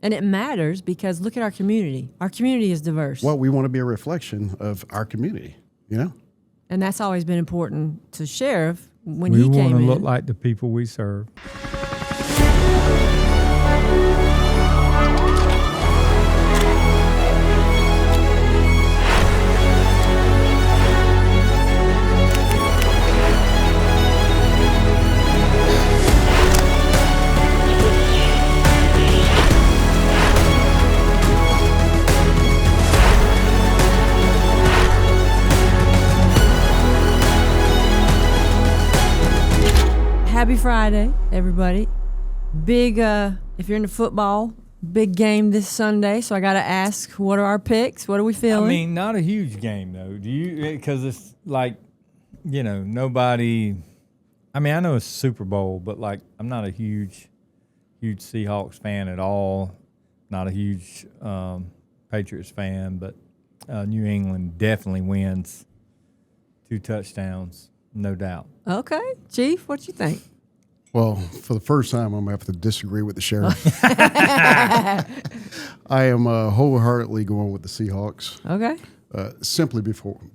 And it matters because look at our community. Our community is diverse. Well, we want to be a reflection of our community, you know? And that's always been important to Sheriff when We he came want to in. look like the people we serve. Happy Friday, everybody. Big, if you're into football, big game this Sunday. So I got to ask, what are our picks? What are we feeling? I mean, not a huge game, though. Do you? Because it's like, you know, nobody. I mean, I know it's Super Bowl, but like, I'm not a huge Seahawks fan at all. Not a huge Patriots fan, but New England definitely wins. 2 touchdowns, no doubt. Okay. Chief, what you think? Well, for the first time, I'm going to have to disagree with the sheriff. I am wholeheartedly going with the Seahawks. Okay. Simply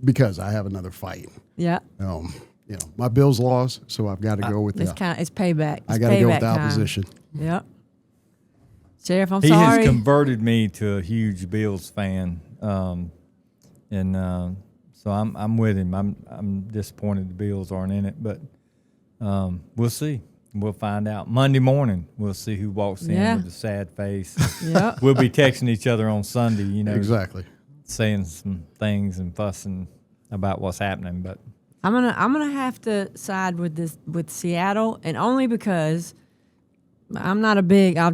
because I have another fight. Yeah. You know, my Bills lost, so I've got to go with It's payback. I got to go with the time. opposition. Yep. Sheriff, I'm He sorry. has converted me to a huge Bills fan, so I'm with him. I'm disappointed the Bills aren't in it, but we'll see. We'll find out Monday morning. We'll see who walks in with a sad face. Yep. We'll be texting each other on Sunday, you know, Exactly. saying some things and fussing about what's happening. But I'm gonna have to side with Seattle, and only because I'm not a big. I'll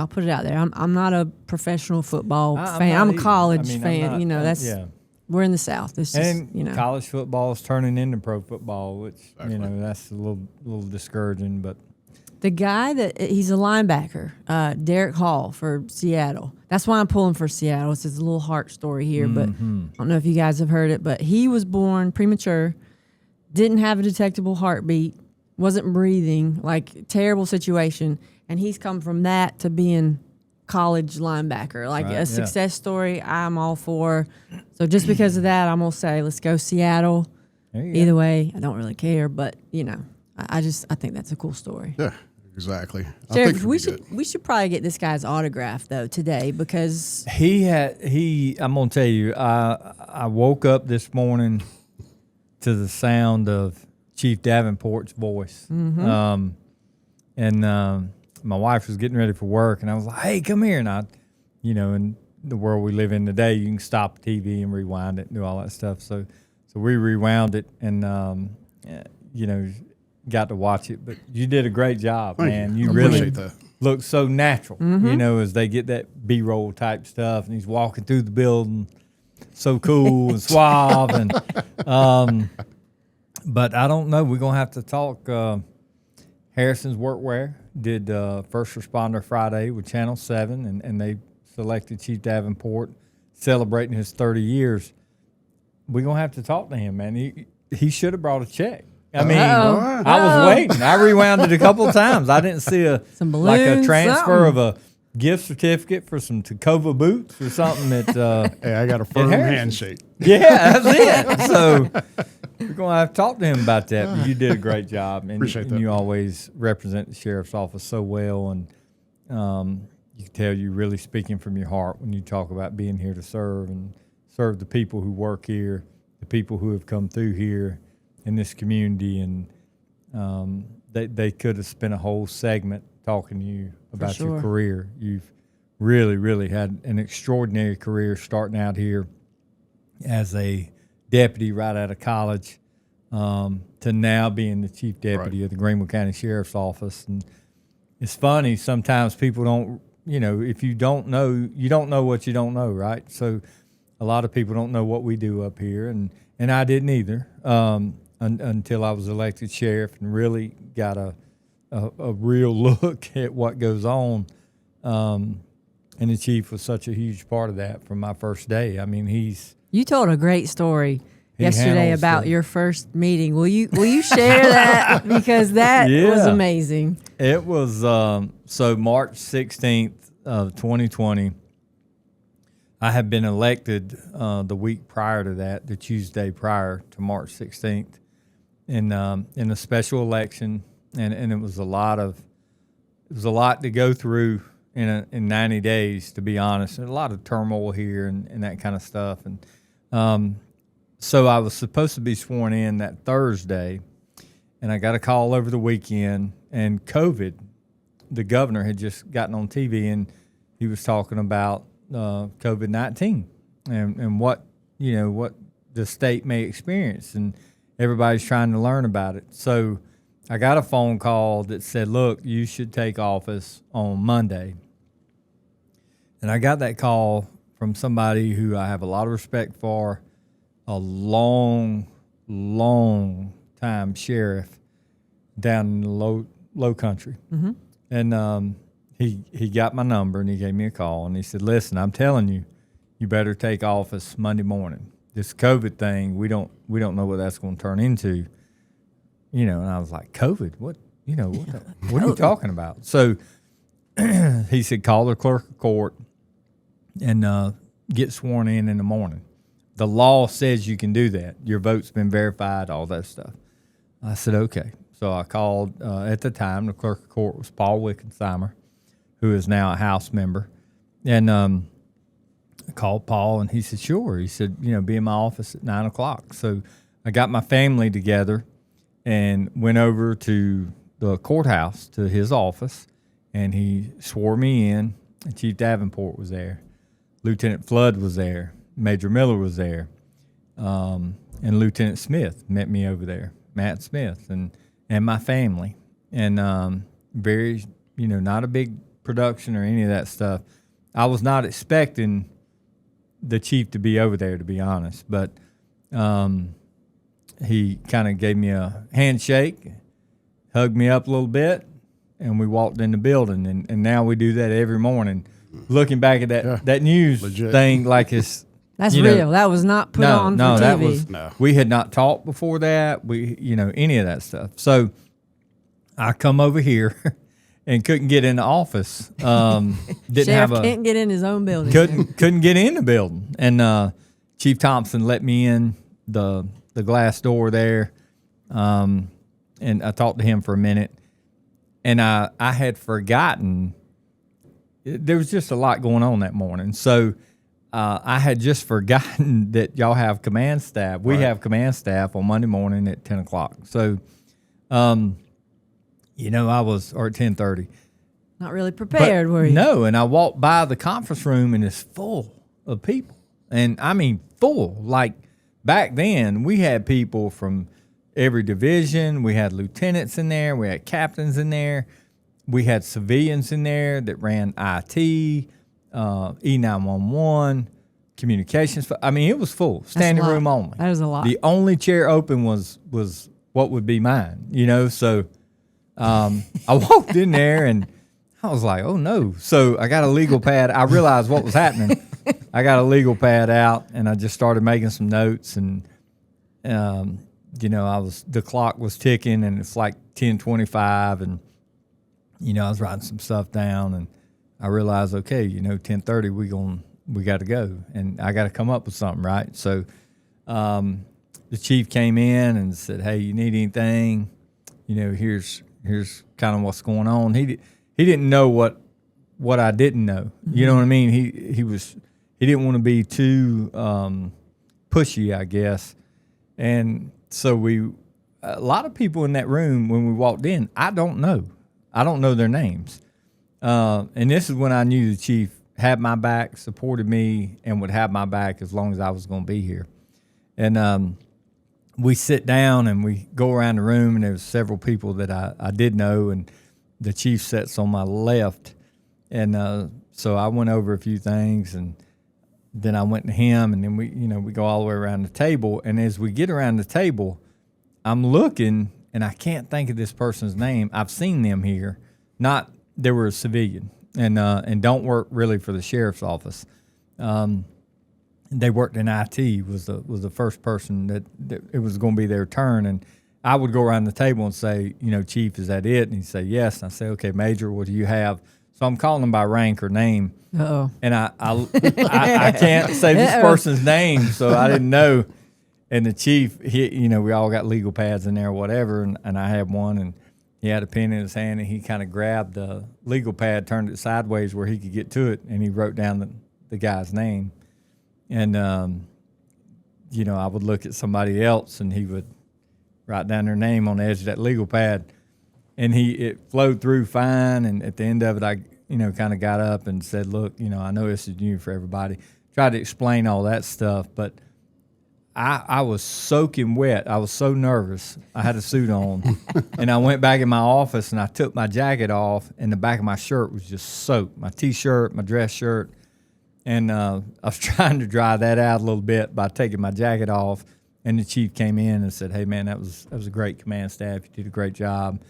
put it out there. I'm not a professional football fan. I'm a college fan. You know, that's we're in the South. It's just, and you know, college football is turning into pro football, which you know that's a little discouraging. But the guy he's a linebacker, Derek Hall for Seattle. That's why I'm pulling for Seattle. It's just a little heart story here, but I don't know if you guys have heard it. But he was born premature, didn't have a detectable heartbeat, wasn't breathing, like terrible situation, and he's come from that to being college linebacker, like a success story. I'm all for. So just because of that, I'm gonna say let's go Seattle. Either way, I don't really care, but you know, I think that's a cool story. Yeah, exactly. Sheriff, we should probably get this guy's autograph though today because I'm gonna tell you, I woke up this morning to the sound of Chief Davenport's voice, and my wife was getting ready for work, and I was like, "Hey, come here!" And in the world we live in today, you can stop the TV and rewind it and do all that stuff. So we rewound it, and got to watch it. But you did a great job, man. You really look so natural. You know, as they get that B-roll type stuff, and he's walking through the building, so cool and suave, and but I don't know. We're gonna have to talk. Harrison's Workwear did First Responder Friday with Channel 7, and they selected Chief Davenport, celebrating his 30 years. We're going to have to talk to him, man. He should have brought a check. I mean, I was waiting. I rewound it a couple of times. I didn't see a transfer of a gift certificate for some Tacova boots or something. Hey, I got a firm handshake. Yeah, that's it. So we're going to have to talk to him about that. But you did a great job. And you always represent the sheriff's office so well. And you can tell you're really speaking from your heart when you talk about being here to serve and serve the people who work here, the people who have come through here in this community. And they could have spent a whole segment talking to you about your career. You've really, really had an extraordinary career starting out here as a deputy right out of college to now being the chief deputy of the Greenville County Sheriff's Office. And it's funny, sometimes people don't, if you don't know, you don't know what you don't know, right? So a lot of people don't know what we do up here, and I didn't either until I was elected sheriff and really got a real look at what goes on. And the chief was such a huge part of that from my first day. I mean, You told a great story yesterday about your first meeting. Will you share that? Because that was amazing. It was so March 16th, of 2020. I had been elected the week prior to that, the Tuesday prior to March 16th, in a special election, and it was a lot to go through in 90 days, to be honest, and a lot of turmoil here and that kind of stuff. And so I was supposed to be sworn in that Thursday, and I got a call over the weekend, and COVID, the governor had just gotten on TV, and he was talking about COVID-19 and what the state may experience, and everybody's trying to learn about it. So I got a phone call that said, look, you should take office on Monday. And I got that call from somebody who I have a lot of respect for, a long time sheriff down in the low country. Mm-hmm. And he got my number, and he gave me a call, and he said, listen, I'm telling you, you better take office Monday morning. This COVID thing, we don't know what that's going to turn into. And I was like, COVID? What are you talking about? So he said, call the clerk of court and get sworn in the morning. The law says you can do that. Your vote's been verified, all that stuff. I said, okay. So I called, at the time, the clerk of court was Paul Wickensheimer, who is now a House member. And I called Paul, and he said, sure. He said, be in my office at 9 o'clock. So I got my family together and went over to the courthouse, to his office, and he swore me in. And Chief Davenport was there. Lieutenant Flood was there. Major Miller was there. And Lieutenant Smith met me over there, Matt Smith, and my family. And very, not a big production or any of that stuff. I was not expecting the chief to be over there, to be honest, but he kind of gave me a handshake, hugged me up a little bit, and we walked in the building. And now we do that every morning. Looking back at that news Legit. thing, like it's that's real. That was not put on for TV. That was we had not talked before that. We any of that stuff. So I come over here and couldn't get in the office. Sheriff can't get in his own building. Couldn't get in the building. And Chief Thompson let me in the glass door there, and I talked to him for a minute. And I had forgotten. There was just a lot going on that morning. So I had just forgotten that y'all have command staff. We have command staff on Monday morning at 10 o'clock. So, I was, or at 10:30. Not really prepared, were you? No, and I walked by the conference room, and it's full of people. And I mean full. Like back then, we had people from every division. We had lieutenants in there. We had captains in there. We had civilians in there that ran IT, E911, communications. I mean, it was full, standing room only. That is a lot. The only chair open was what would be mine, So I walked in there, and I was like, oh, no. So I got a legal pad. I realized what was happening. I got a legal pad out, and I just started making some notes, and the clock was ticking, and it's like 10:25, and I was writing some stuff down, and I realized, okay, 10:30, we got to go, and I got to come up with something, right? So the chief came in and said, hey, you need anything? Here's kind of what's going on. He didn't know what I didn't know. Mm-hmm. You know what I mean? He didn't want to be too pushy, I guess. And so a lot of people in that room when we walked in, I don't know their names. And this is when I knew the chief had my back, supported me, and would have my back as long as I was going to be here. And we sit down and we go around the room, and there was several people that I did know, and the chief sits on my left. And so I went over a few things, and then I went to him, and then we go all the way around the table. And as we get around the table, I'm looking, and I can't think of this person's name. I've seen them here. They were a civilian, and don't work really for the sheriff's office. They worked in IT. Was the first person that it was going to be their turn, and I would go around the table and say, Chief, is that it? And he'd say yes. And I say, okay, Major, what do you have? So I'm calling them by rank or name. Uh-oh. And I can't say this person's name, so I didn't know. And the chief, we all got legal pads in there or whatever, and I had one, and he had a pen in his hand, and he kind of grabbed the legal pad, turned it sideways where he could get to it, and he wrote down the guy's name. And, I would look at somebody else, and he would write down their name on the edge of that legal pad. And it flowed through fine, and at the end of it, I kind of got up and said, look, I know this is new for everybody. Tried to explain all that stuff, but I was soaking wet. I was so nervous. I had a suit on, and I went back in my office, and I took my jacket off, and the back of my shirt was just soaked. My T-shirt, my dress shirt, and I was trying to dry that out a little bit by taking my jacket off, and the chief came in and said, hey, man, that was a great command staff. You did a great job.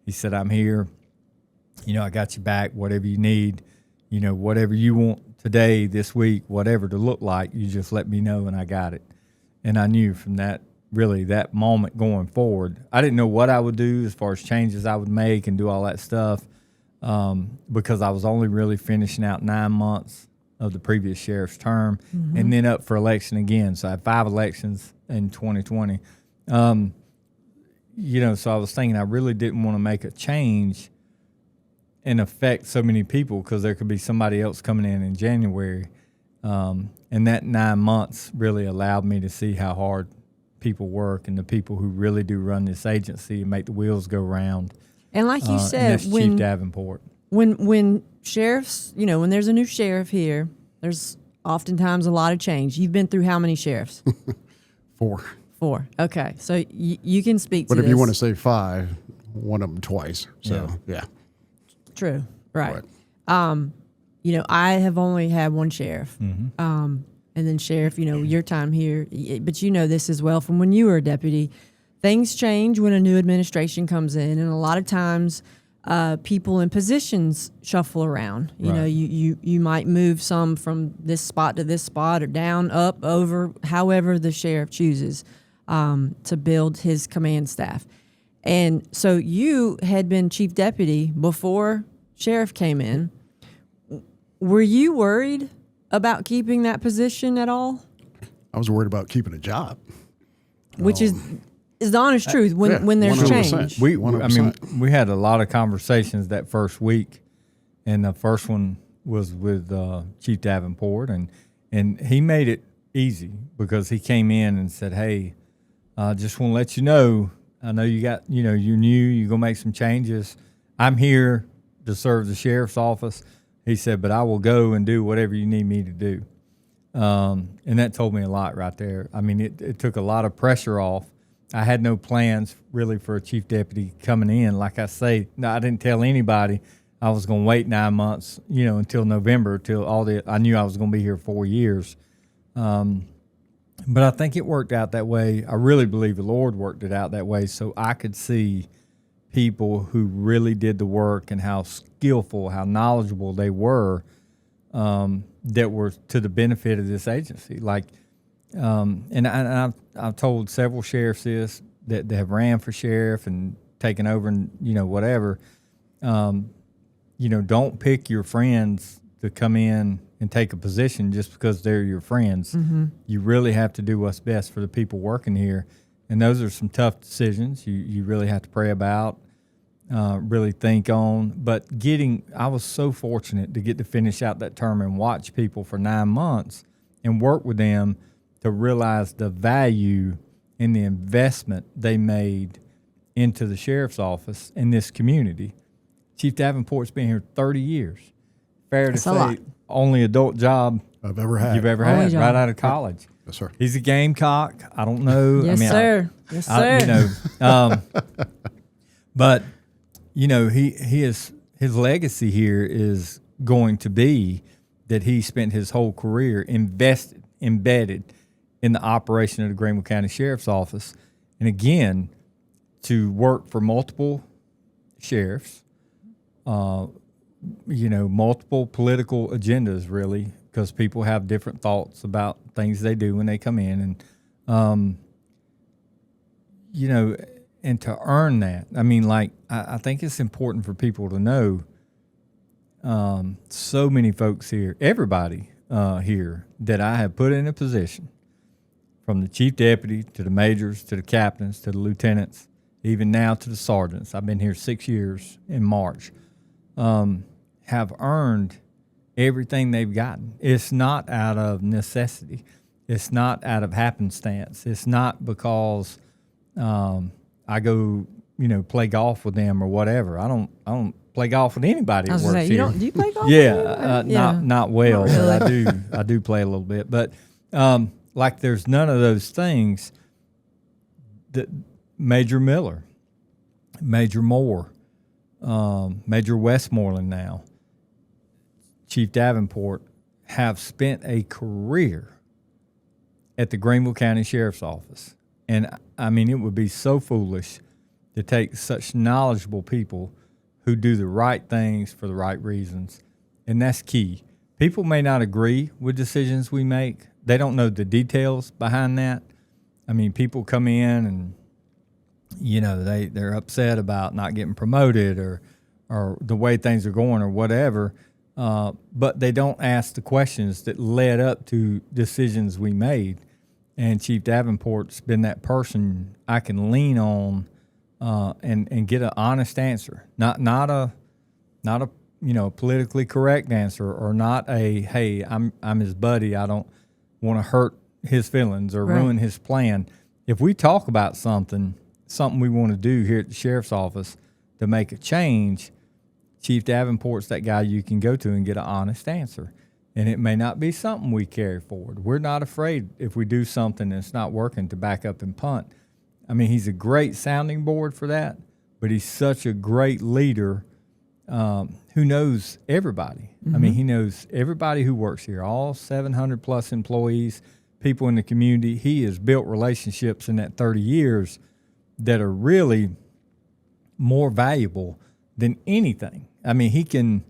He said, I'm here. I got you back, whatever you need, whatever you want today, this week, whatever to look like, you just let me know, and I got it. And I knew from that moment going forward, I didn't know what I would do as far as changes I would make and do all that stuff because I was only really finishing out 9 months of the previous sheriff's term and then up for election again. So I had 5 elections in 2020. So I was thinking I really didn't want to make a change and affect so many people because there could be somebody else coming in January. And that 9 months really allowed me to see how hard people work and the people who really do run this agency and make the wheels go round. And like you said, and that's Chief Davenport. When sheriffs, when there's a new sheriff here, there's oftentimes a lot of change. You've been through how many sheriffs? 4. 4. Okay. So you can speak to But if this. you want to say 5, one of them twice. So, yeah. True. Right. I have only had one sheriff. And then sheriff, your time here, but this as well from when you were a deputy. Things change when a new administration comes in, and a lot of times people in positions shuffle around. You might move some from this spot to this spot or down, up, over, however the sheriff chooses to build his command staff. And so you had been chief deputy before sheriff came in. Were you worried about keeping that position at all? I was worried about keeping a job. Which is the honest truth when there's 100%. change. We had a lot of conversations that first week, and the first one was with Chief Davenport, and he made it easy because he came in and said, hey, I just want to let you know, I know you got, you're new, you're going to make some changes. I'm here to serve the sheriff's office. He said, but I will go and do whatever you need me to do. And that told me a lot right there. I mean, it took a lot of pressure off. I had no plans really for a chief deputy coming in. Like I say, no, I didn't tell anybody I was going to wait 9 months, until November, I knew I was going to be here 4 years. But I think it worked out that way. I really believe the Lord worked it out that way so I could see people who really did the work and how skillful, how knowledgeable they were that were to the benefit of this agency. And I've told several sheriffs this that have ran for sheriff and taken over and, whatever. Don't pick your friends to come in and take a position just because they're your friends. You really have to do what's best for the people working here. And those are some tough decisions you really have to pray about, really think on. But I was so fortunate to get to finish out that term and watch people for 9 months and work with them to realize the value and the investment they made into the sheriff's office in this community. Chief Davenport's been here 30 years. Fair to say, only adult job I've ever had. You've ever had, right out of college. Yes, sir. He's a Gamecock. I don't know. Yes, sir. Yes, sir. But his legacy here is going to be that he spent his whole career embedded in the operation of the Greenville County Sheriff's Office, and again, to work for multiple sheriffs, multiple political agendas, really, because people have different thoughts about things they do when they come in, and and to earn that. I mean, I think it's important for people to know so many folks here, everybody here that I have put in a position, from the chief deputy to the majors to the captains to the lieutenants, even now to the sergeants. I've been here 6 years in March. Have earned everything they've gotten. It's not out of necessity. It's not out of happenstance. It's not because I go, play golf with them or whatever. I don't play golf with anybody that works here. Do you play golf? Yeah, not well, but I do play a little bit. But like, there's none of those things. That Major Miller, Major Moore, Major Westmoreland now, Chief Davenport have spent a career at the Greenville County Sheriff's Office. And I mean, it would be so foolish to take such knowledgeable people who do the right things for the right reasons. And that's key. People may not agree with decisions we make. They don't know the details behind that. I mean, people come in and, they're upset about not getting promoted or the way things are going or whatever. But they don't ask the questions that led up to decisions we made. And Chief Davenport's been that person I can lean on and get an honest answer, not a politically correct answer, or not a, hey, I'm his buddy, I don't want to hurt his feelings or ruin his plan. If we talk about something we want to do here at the sheriff's office to make a change, Chief Davenport's that guy you can go to and get an honest answer. And it may not be something we carry forward. We're not afraid if we do something and it's not working to back up and punt. I mean, he's a great sounding board for that, but he's such a great leader who knows everybody. Mm-hmm. I mean, he knows everybody who works here, all 700 plus employees, people in the community. He has built relationships in that 30 years that are really more valuable than anything. I mean, he can,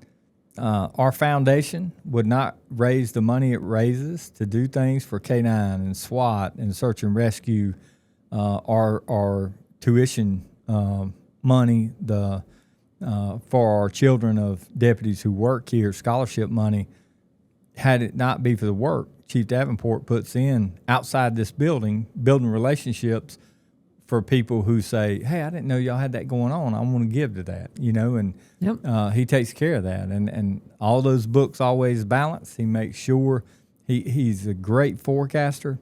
our foundation would not raise the money it raises to do things for K-9 and SWAT and search and rescue, our tuition money, for our children of deputies who work here, scholarship money. Had it not be for the work Chief Davenport puts in outside this building, building relationships for people who say, hey, I didn't know y'all had that going on. I want to give to that, and he takes care of that. And all those books always balance. He makes sure he's a great forecaster.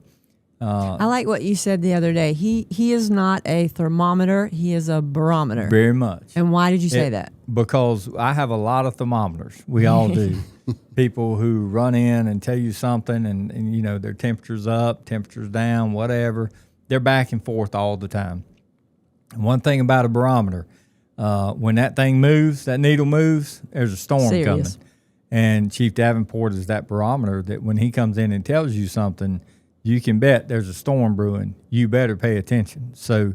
I like what you said the other day. He is not a thermometer. He is a barometer. Very much. And why did you say that? Because I have a lot of thermometers. We all do. People who run in and tell you something and their temperature's up, temperature's down, whatever. They're back and forth all the time. And one thing about a barometer, when that thing moves, that needle moves, there's a storm coming. And Chief Davenport is that barometer that when he comes in and tells you something, you can bet there's a storm brewing. You better pay attention. So,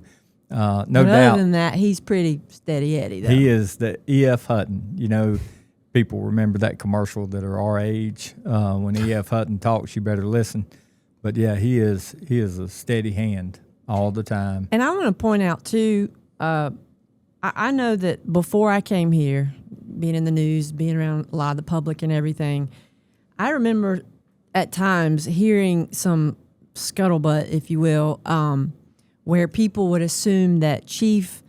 no doubt. Other than that, he's pretty steady Eddie, though. He is the E.F. Hutton. People remember that commercial that are our age. When E.F. Hutton talks, you better listen. But yeah, he is a steady hand all the time. And I want to point out too, I know that before I came here, being in the news, being around a lot of the public and everything, I remember at times hearing some scuttlebutt, if you will, where people would assume that Chief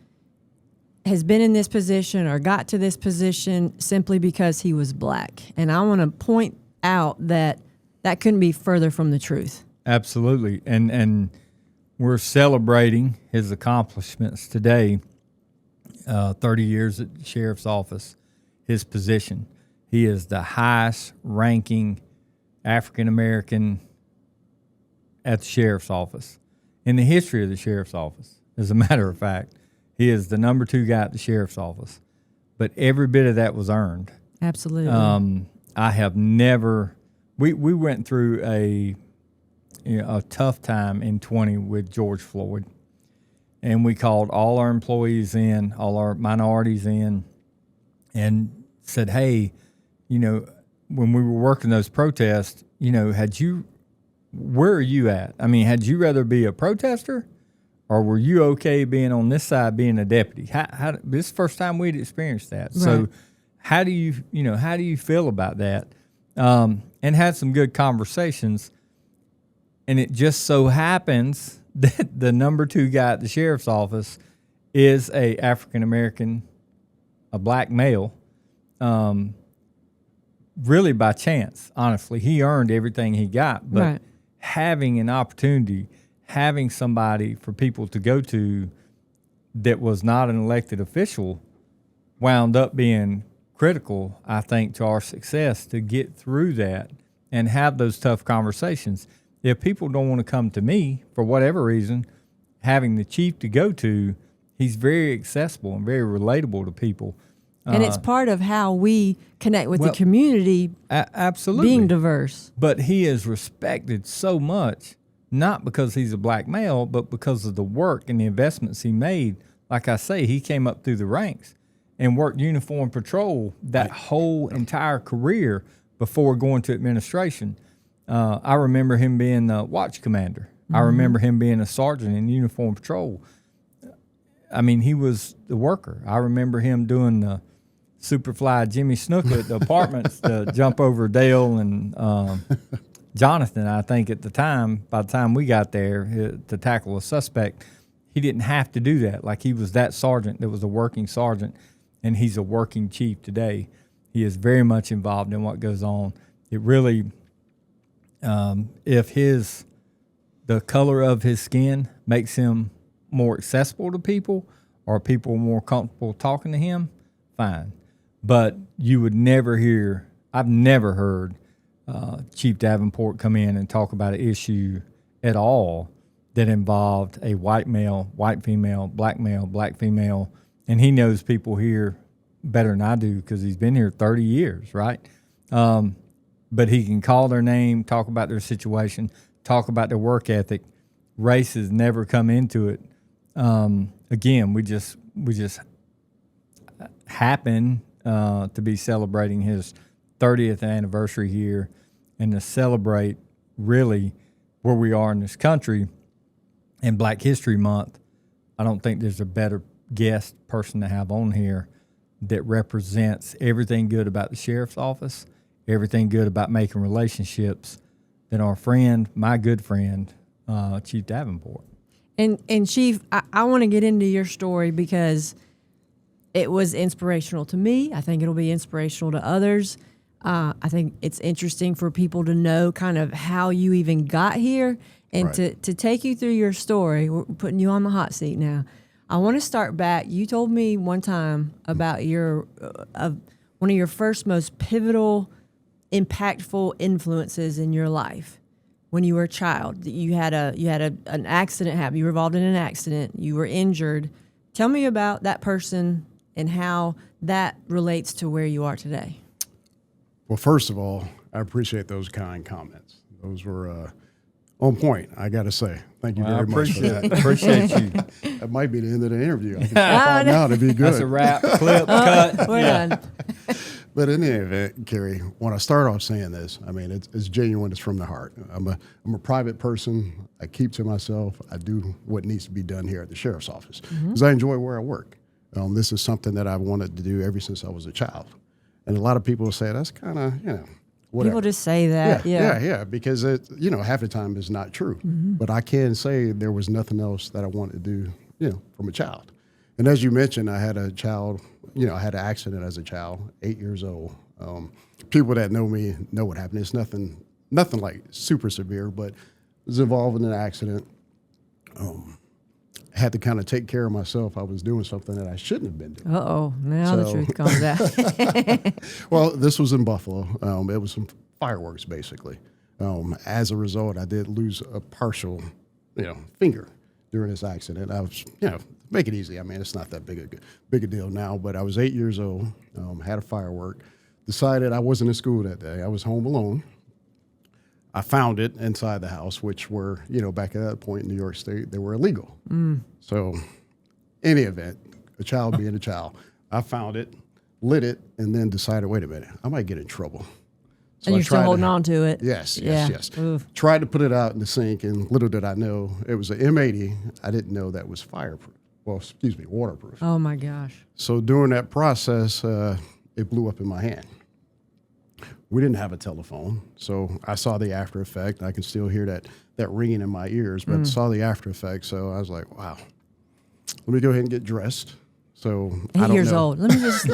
has been in this position or got to this position simply because he was black. And I want to point out that couldn't be further from the truth. Absolutely. And we're celebrating his accomplishments today, 30 years at the sheriff's office, his position. He is the highest ranking African-American at the sheriff's office in the history of the sheriff's office. As a matter of fact, he is the number 2 guy at the sheriff's office. But every bit of that was earned. Absolutely. I have never... We went through a tough time in 20 with George Floyd, and we called all our employees in, all our minorities in, and said, hey, when we were working those protests, where are you at? I mean, had you rather be a protester, or were you okay being on this side, being a deputy? This is the first time we'd experienced that. Right. So how do you feel about that? And had some good conversations. And it just so happens that the number 2 guy at the sheriff's office is a African American, a black male, really by chance, honestly. He earned everything he got, but having an opportunity, having somebody for people to go to that was not an elected official wound up being critical, I think, to our success to get through that and have those tough conversations. If people don't want to come to me for whatever reason, having the chief to go to, he's very accessible and very relatable to people. And it's part of how we connect with the community, absolutely, being diverse. But he is respected so much, not because he's a black male, but because of the work and the investments he made. Like I say, he came up through the ranks and worked uniform patrol that whole entire career before going to administration. I remember him being the watch commander. Mm-hmm. I remember him being a sergeant in uniform patrol. I mean, he was the worker. I remember him doing the Superfly Jimmy Snuka at the apartments to jump over Dale and Jonathan, I think, at the time. By the time we got there to tackle a suspect, he didn't have to do that. Like, he was that sergeant that was a working sergeant, and he's a working chief today. He is very much involved in what goes on. It really, if the color of his skin makes him more accessible to people, or people more comfortable talking to him, fine. But you would never hear, I've never heard Chief Davenport come in and talk about an issue at all that involved a white male, white female, black female, and he knows people here better than I do because he's been here 30 years, right? But he can call their name, talk about their situation, talk about their work ethic. Race has never come into it. Again, we just happen to be celebrating his 30th anniversary here, and to celebrate really where we are in this country and Black History Month. I don't think there's a better guest person to have on here that represents everything good about the sheriff's office, everything good about making relationships, than our friend, my good friend, Chief Davenport. And Chief, I want to get into your story because it was inspirational to me. I think it'll be inspirational to others. I think it's interesting for people to know kind of how you even got here, and to take you through your story. We're putting you on the hot seat now. I want to start back. You told me one time about your one of your first most pivotal, impactful influences in your life. When you were a child, you had an accident happen. You were involved in an accident. You were injured. Tell me about that person and how that relates to where you are today. Well, first of all, I appreciate those kind comments. Those were on point, I got to say. Thank you very much for that. Appreciate you. That might be the end of the interview. I can stop now to be good. That's a wrap, clip, cut. We're done. But in any event, Carrie, when I start off saying this, I mean, it's genuine. It's from the heart. I'm a private person. I keep to myself. I do what needs to be done here at the sheriff's office because I enjoy where I work. This is something that I've wanted to do ever since I was a child. And a lot of people say that's kind of, whatever. People just say that. Yeah, because half the time it's not true. But I can say there was nothing else that I wanted to do, from a child. And as you mentioned, I had a child, I had an accident as a child, 8 years old. People that know me know what happened. It's nothing like super severe, but it was involved in an accident. I had to kind of take care of myself. I was doing something that I shouldn't have been doing. Uh-oh, now the truth comes out. Well, this was in Buffalo. It was some fireworks, basically. As a result, I did lose a partial, finger during this accident. I was, make it easy. I mean, it's not that big a deal now, but I was 8 years old, had a firework, decided I wasn't in school that day. I was home alone. I found it inside the house, which were, back at that point in New York State, they were illegal. So, any event, a child being a child, I found it, lit it, and then decided, wait a minute, I might get in trouble. So and you're still holding on to it. Yes. Oof. Tried to put it out in the sink, and little did I know, it was an M80. I didn't know that was fireproof. Well, waterproof. Oh, my gosh. So during that process, it it blew up in my hand. We didn't have a telephone, so I saw the after effect. I can still hear that ringing in my ears, but saw the after effect. So I was like, wow, let me go ahead and get dressed. So 8 years old. Let me just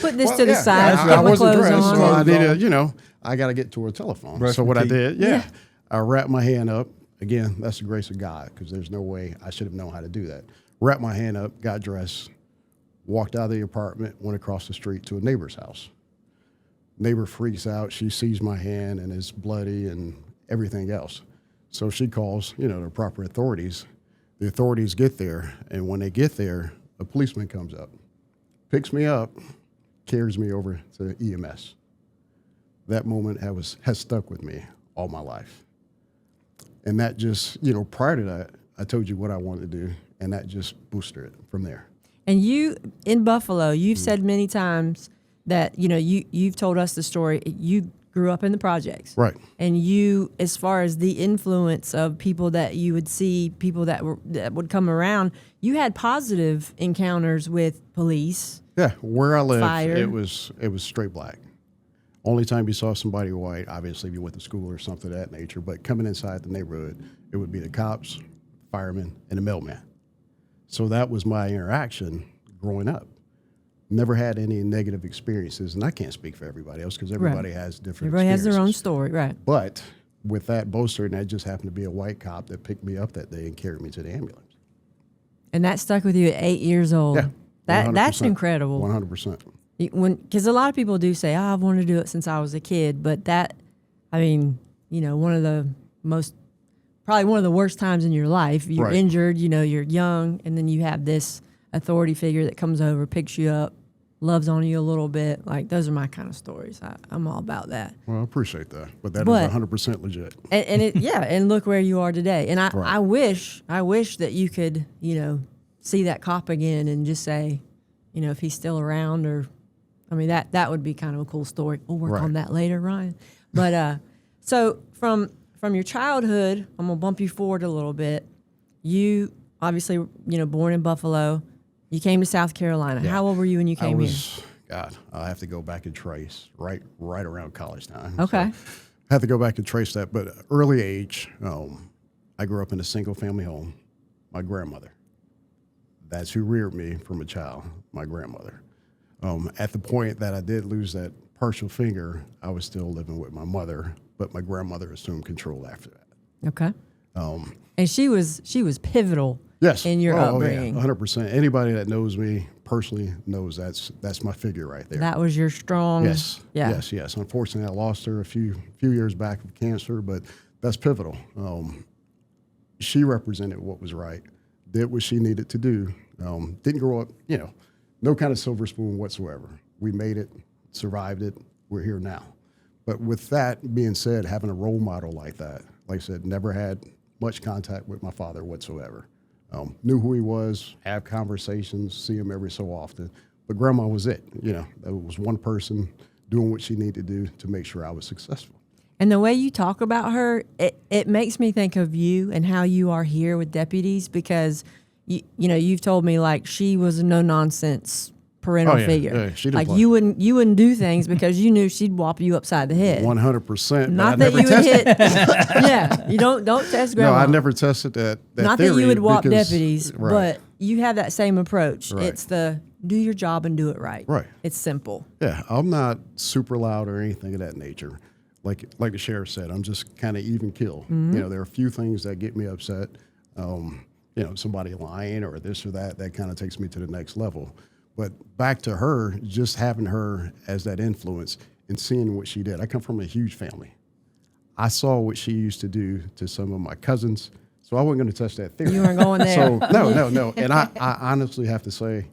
put this to the side. I Get my wasn't clothes dressed, on. so I needed, I got to get to a telephone. Brush so my what I teeth. did, I wrapped my hand up. Again, that's the grace of God, because there's no way I should have known how to do that. Wrapped my hand up, got dressed, walked out of the apartment, went across the street to a neighbor's house. Neighbor freaks out. She sees my hand and it's bloody and everything else. So she calls, the proper authorities. The authorities get there, and when they get there, a policeman comes up, picks me up, carries me over to EMS. That moment has stuck with me all my life. And that just, prior to that, I told you what I wanted to do, and that just boosted it from there. And you, in Buffalo, you've said many times that, you've told us the story. You grew up in the projects. Right. And you, as far as the influence of people that you would see, people that would come around, you had positive encounters with police. Yeah, where I lived, Fire. it was straight black. Only time you saw somebody white, obviously if you went to school or something of that nature, but coming inside the neighborhood, it would be the cops, firemen, and the mailman. So that was my interaction growing up. Never had any negative experiences, and I can't speak for everybody else because everybody has different Everybody has experiences. their own story, right? But with that bolster, and that just happened to be a white cop that picked me up that day and carried me to the ambulance. And that stuck with you at 8 years old. Yeah, That's 100%. incredible. 100%. Because a lot of people do say, I've wanted to do it since I was a kid. But one of the probably one of the worst times in your life. You're Right. injured, you're young, and then you have this authority figure that comes over, picks you up, loves on you a little bit. Like, those are my kind of stories. I'm all about that. Well, I appreciate that, but that is 100% legit. And look where you are today. And Right. I wish that you could, see that cop again and just say, if he's still around, or, that would be kind of a cool story. We'll work on that later, Ryan. But so from your childhood, I'm gonna bump you forward a little bit. You obviously, born in Buffalo. You came to South Carolina. Yeah. How old were you when you came here? God, I'll have to go back and trace right around college time. Okay. So I have to go back and trace that. But early age, I grew up in a single family home. My grandmother. That's who reared me from a child, my grandmother. At the point that I did lose that partial finger, I was still living with my mother, but my grandmother assumed control after that. Okay. And she was pivotal. Yes. In your upbringing. 100%. Anybody that knows me personally knows that's my figure right there. That was your strong. Yes. Yeah. Yes. Unfortunately, I lost her a few years back of cancer, but that's pivotal. She represented what was right, did what she needed to do. Didn't grow up, no kind of silver spoon whatsoever. We made it, survived it. We're here now. But with that being said, having a role model like that, like I said, never had much contact with my father whatsoever. Knew who he was, have conversations, see him every so often. But grandma was it. There was one person doing what she needed to do to make sure I was successful. And the way you talk about her, it makes me think of you and how you are here with deputies, because you've told me like she was a no nonsense parental figure. Yeah, she didn't like play. you wouldn't do things because you knew she'd whop you upside the head. 100%. Not but I that never you would tested. hit. Yeah, you don't test grandma. No, I never tested that Not theory that you would whop because- deputies, right. but you have that same approach. Right. It's the do your job and do it right. Right. It's simple. Yeah, I'm not super loud or anything of that nature. Like the sheriff said, I'm just kind of even keel. Mm-hmm. There are a few things that get me upset. Somebody lying or this or that kind of takes me to the next level. But back to her, just having her as that influence and seeing what she did. I come from a huge family. I saw what she used to do to some of my cousins, so I wasn't going to touch that theory. You weren't going there. So no. And I honestly have to say,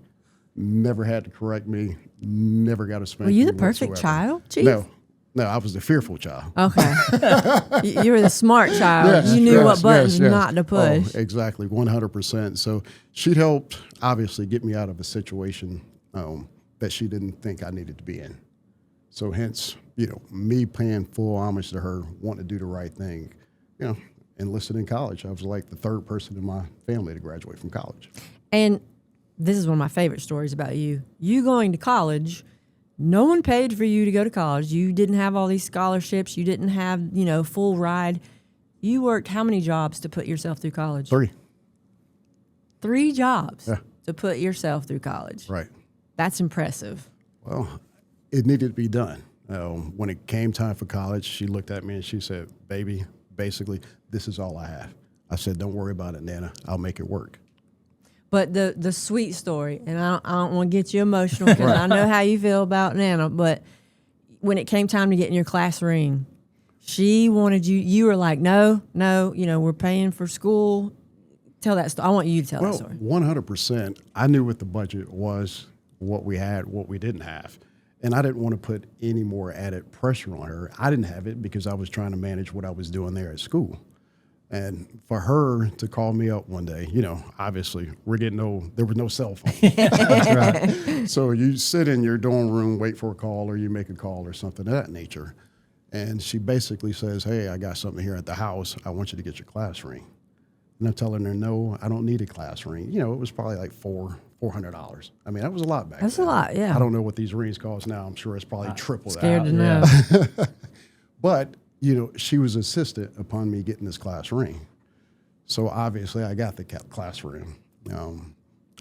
never had to correct me, never got a spanking. Were you the perfect whatsoever. child, Chief? No, I was the fearful child. Okay. You were the smart child. You knew what buttons not to push. Oh, exactly, 100%. So she helped, obviously, get me out of a situation that she didn't think I needed to be in. So hence, me paying full homage to her, wanting to do the right thing, enlisted in college. I was like the third person in my family to graduate from college. And this is one of my favorite stories about you. You going to college, No one paid for you to go to college. You didn't have all these scholarships. You didn't have, full ride. You worked how many jobs to put yourself through college? 3. 3 jobs to put yourself through college. Right. That's impressive. Well, it needed to be done. When it came time for college, she looked at me and she said, baby, basically, this is all I have. I said, don't worry about it, Nana. I'll make it work. But the sweet story, and I don't want to get you emotional because I know how you feel about Nana, but when it came time to get in your class ring, she wanted you were like, no, we're paying for school. Tell that story. I want you to tell that story. 100%. I knew what the budget was, what we had, what we didn't have. And I didn't want to put any more added pressure on her. I didn't have it because I was trying to manage what I was doing there at school. And for her to call me up one day, obviously there was no cell phone. That's right. So you sit in your dorm room, wait for a call, or you make a call or something of that nature. And she basically says, hey, I got something here at the house. I want you to get your class ring. And I'm telling her, no, I don't need a class ring. It was probably like $400. I mean, that was a lot back then. That's a lot, yeah. I don't know what these rings cost now. I'm sure it's probably triple that. Scared to know. But, she was insistent upon me getting this class ring. So obviously I got the class ring.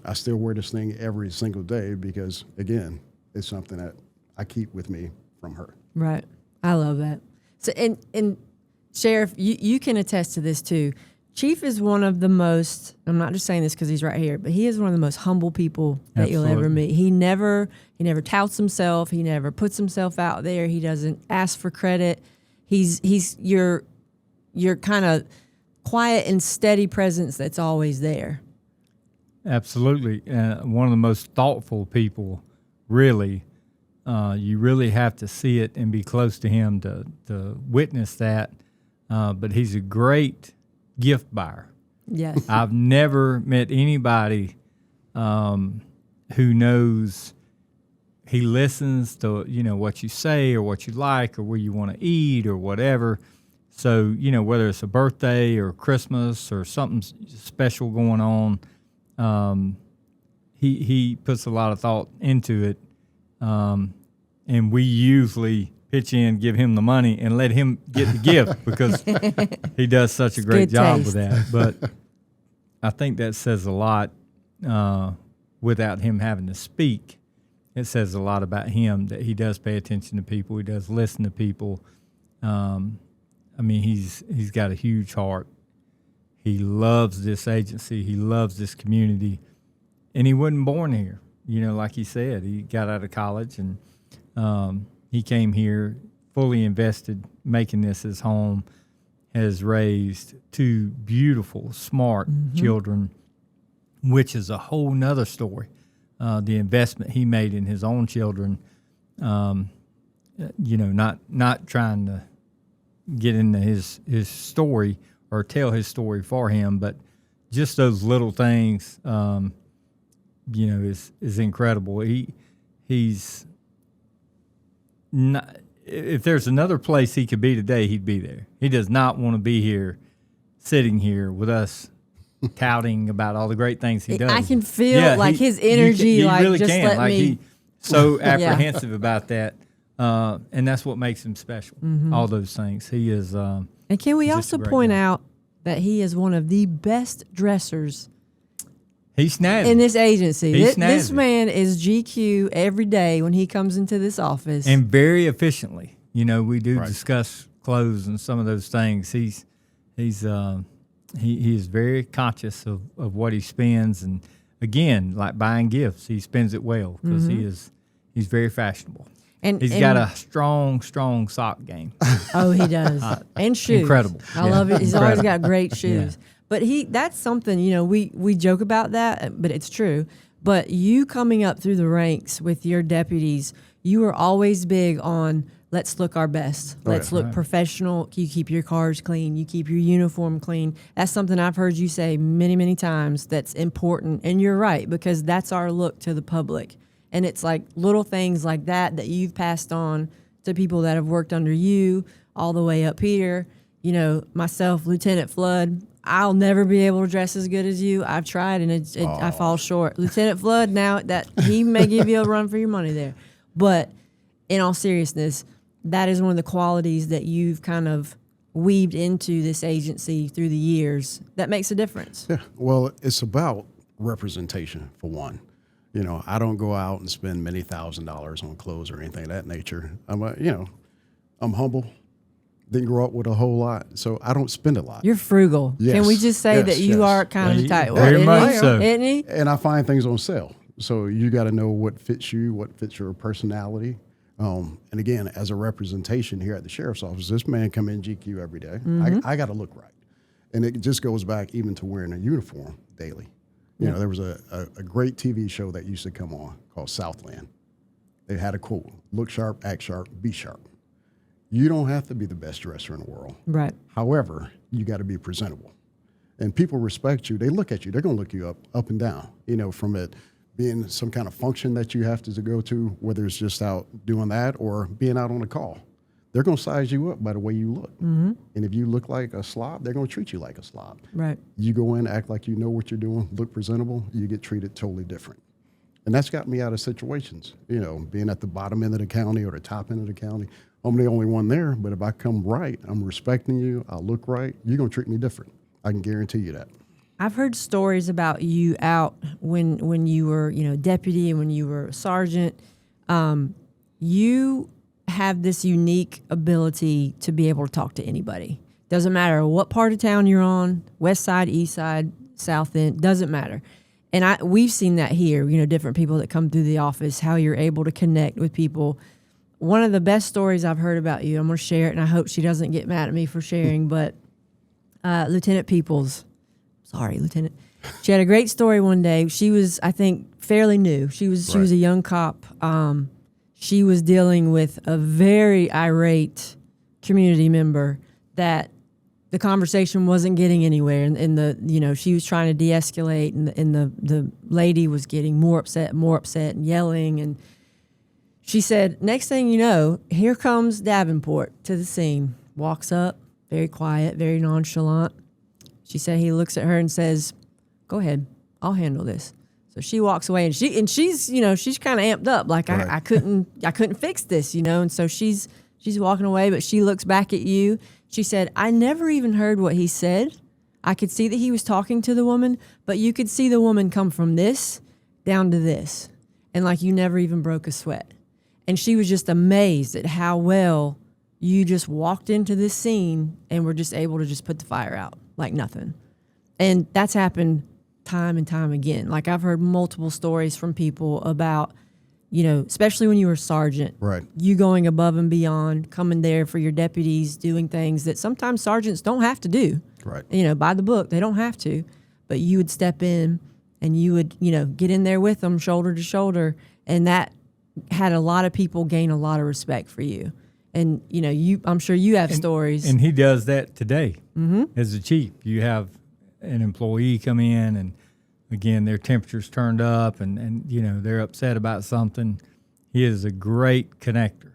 I still wear this thing every single day because, again, it's something that I keep with me from her. Right. I love that. So, and Sheriff, you can attest to this too. Chief is one of the most, I'm not just saying this because he's right here, but he is one of the most humble people that you'll ever meet. He never touts himself. He never puts himself out there. He doesn't ask for credit. He's your kind of quiet and steady presence that's always there. Absolutely. One of the most thoughtful people, really. You really have to see it and be close to him to witness that. But he's a great gift buyer. Yes. I've never met anybody who knows he listens to, what you say or what you like or where you want to eat or whatever. So, whether it's a birthday or Christmas or something special going on, he puts a lot of thought into it. And we usually pitch in, give him the money, and let him get the gift because he does such a great job with that. But I think that says a lot without him having to speak. It says a lot about him that he does pay attention to people. He does listen to people. He's got a huge heart. He loves this agency. He loves this community. And he wasn't born here. Like he said, he got out of college and he came here fully invested, making this his home, has raised 2 beautiful, smart children, which is a whole nother story. The investment he made in his own children, not trying to get into his story or tell his story for him, but just those little things, is incredible. He's not. If there's another place he could be today, he'd be there. He does not want to be here, sitting here with us, touting about all the great things he does. I can feel his energy. He really just can. let me. He's so apprehensive about that, and that's what makes him special. All those things. He is. And can we also point out that he is one of the best dressers? He's snazzy. In this agency. This snazzy. man is GQ every day when he comes into this office. And very efficiently. We do discuss clothes and some of those things. He is very conscious of what he spends. And again, like buying gifts, he spends it well because he's very fashionable. And he's got a strong sock game. Oh, he does. And shoes. Incredible. I love it. He's always got great shoes. Yeah. But that's something, we joke about that, but it's true. But you coming up through the ranks with your deputies, you are always big on let's look our best. Let's look professional. You keep your cars clean. You keep your uniform clean. That's something I've heard you say many, many times that's important. And you're right, because that's our look to the public. And it's like little things like that you've passed on to people that have worked under you all the way up here. Myself, Lieutenant Flood, I'll never be able to dress as good as you. I've tried, and I fall short. Lieutenant Flood, now that he may give you a run for your money there, but in all seriousness, that is one of the qualities that you've kind of weaved into this agency through the years that makes a difference. Yeah. Well, it's about representation for one. You know, I don't go out and spend many $1,000s on clothes or anything of that nature. I'm humble. Didn't grow up with a whole lot, so I don't spend a lot. You're frugal. Yes. Can we just say that you are kind of tight? Very much so. Isn't he? And I find things on sale. So you got to know what fits you, what fits your personality. And again, as a representation here at the sheriff's office, this man come in GQ every day. I got to look right. And it just goes back even to wearing a uniform daily. You know, there was a great TV show that used to come on called Southland. They had a quote, look sharp, act sharp, be sharp. You don't have to be the best dresser in the world. Right. However, you got to be presentable. And people respect you. They look at you. They're going to look you up and down, you know, from it being some kind of function that you have to go to, whether it's just out doing that or being out on a call. They're going to size you up by the way you look. Mm-hmm. And if you look like a slob, they're going to treat you like a slob. Right. You go in, act like you know what you're doing, look presentable, you get treated totally different. And that's got me out of situations, you know, being at the bottom end of the county or the top end of the county. I'm the only one there, but if I come right, I'm respecting you, I look right, you're going to treat me different. I can guarantee you that. I've heard stories about you out when you were, you know, deputy and when you were sergeant. You have this unique ability to be able to talk to anybody. Doesn't matter what part of town you're on, west side, east side, south end, doesn't matter. And we've seen that here, you know, different people that come through the office, how you're able to connect with people. One of the best stories I've heard about you, I'm going to share it, and I hope she doesn't get mad at me for sharing, but Lieutenant Peoples, sorry, Lieutenant, she had a great story one day. She was, I think, fairly new. She was a young cop. She was dealing with a very irate community member that the conversation wasn't getting anywhere, and she was trying to de-escalate, and the lady was getting more upset, and yelling, and she said, next thing you know, here comes Davenport to the scene, walks up, very quiet, very nonchalant. She said he looks at her and says, go ahead, I'll handle this. So she walks away, and she's kind of amped up, like right. I couldn't fix this, you know, and so she's walking away, but she looks back at you. She said, I never even heard what he said. I could see that he was talking to the woman, but you could see the woman come from this down to this, and like you never even broke a sweat. And she was just amazed at how well you just walked into this scene and were just able to just put the fire out like nothing. And that's happened time and time again. Like I've heard multiple stories from people about, you know, especially when you were sergeant, right? You going above and beyond, coming there for your deputies, doing things that sometimes sergeants don't have to do. Right. You know, by the book, they don't have to, but you would step in and you would, you know, get in there with them shoulder to shoulder. And that had a lot of people gain a lot of respect for you. And, you know, I'm sure you have stories. And he does that today as the chief. You have an employee come in and, again, their temperature's turned up and you know, they're upset about something. He is a great connector.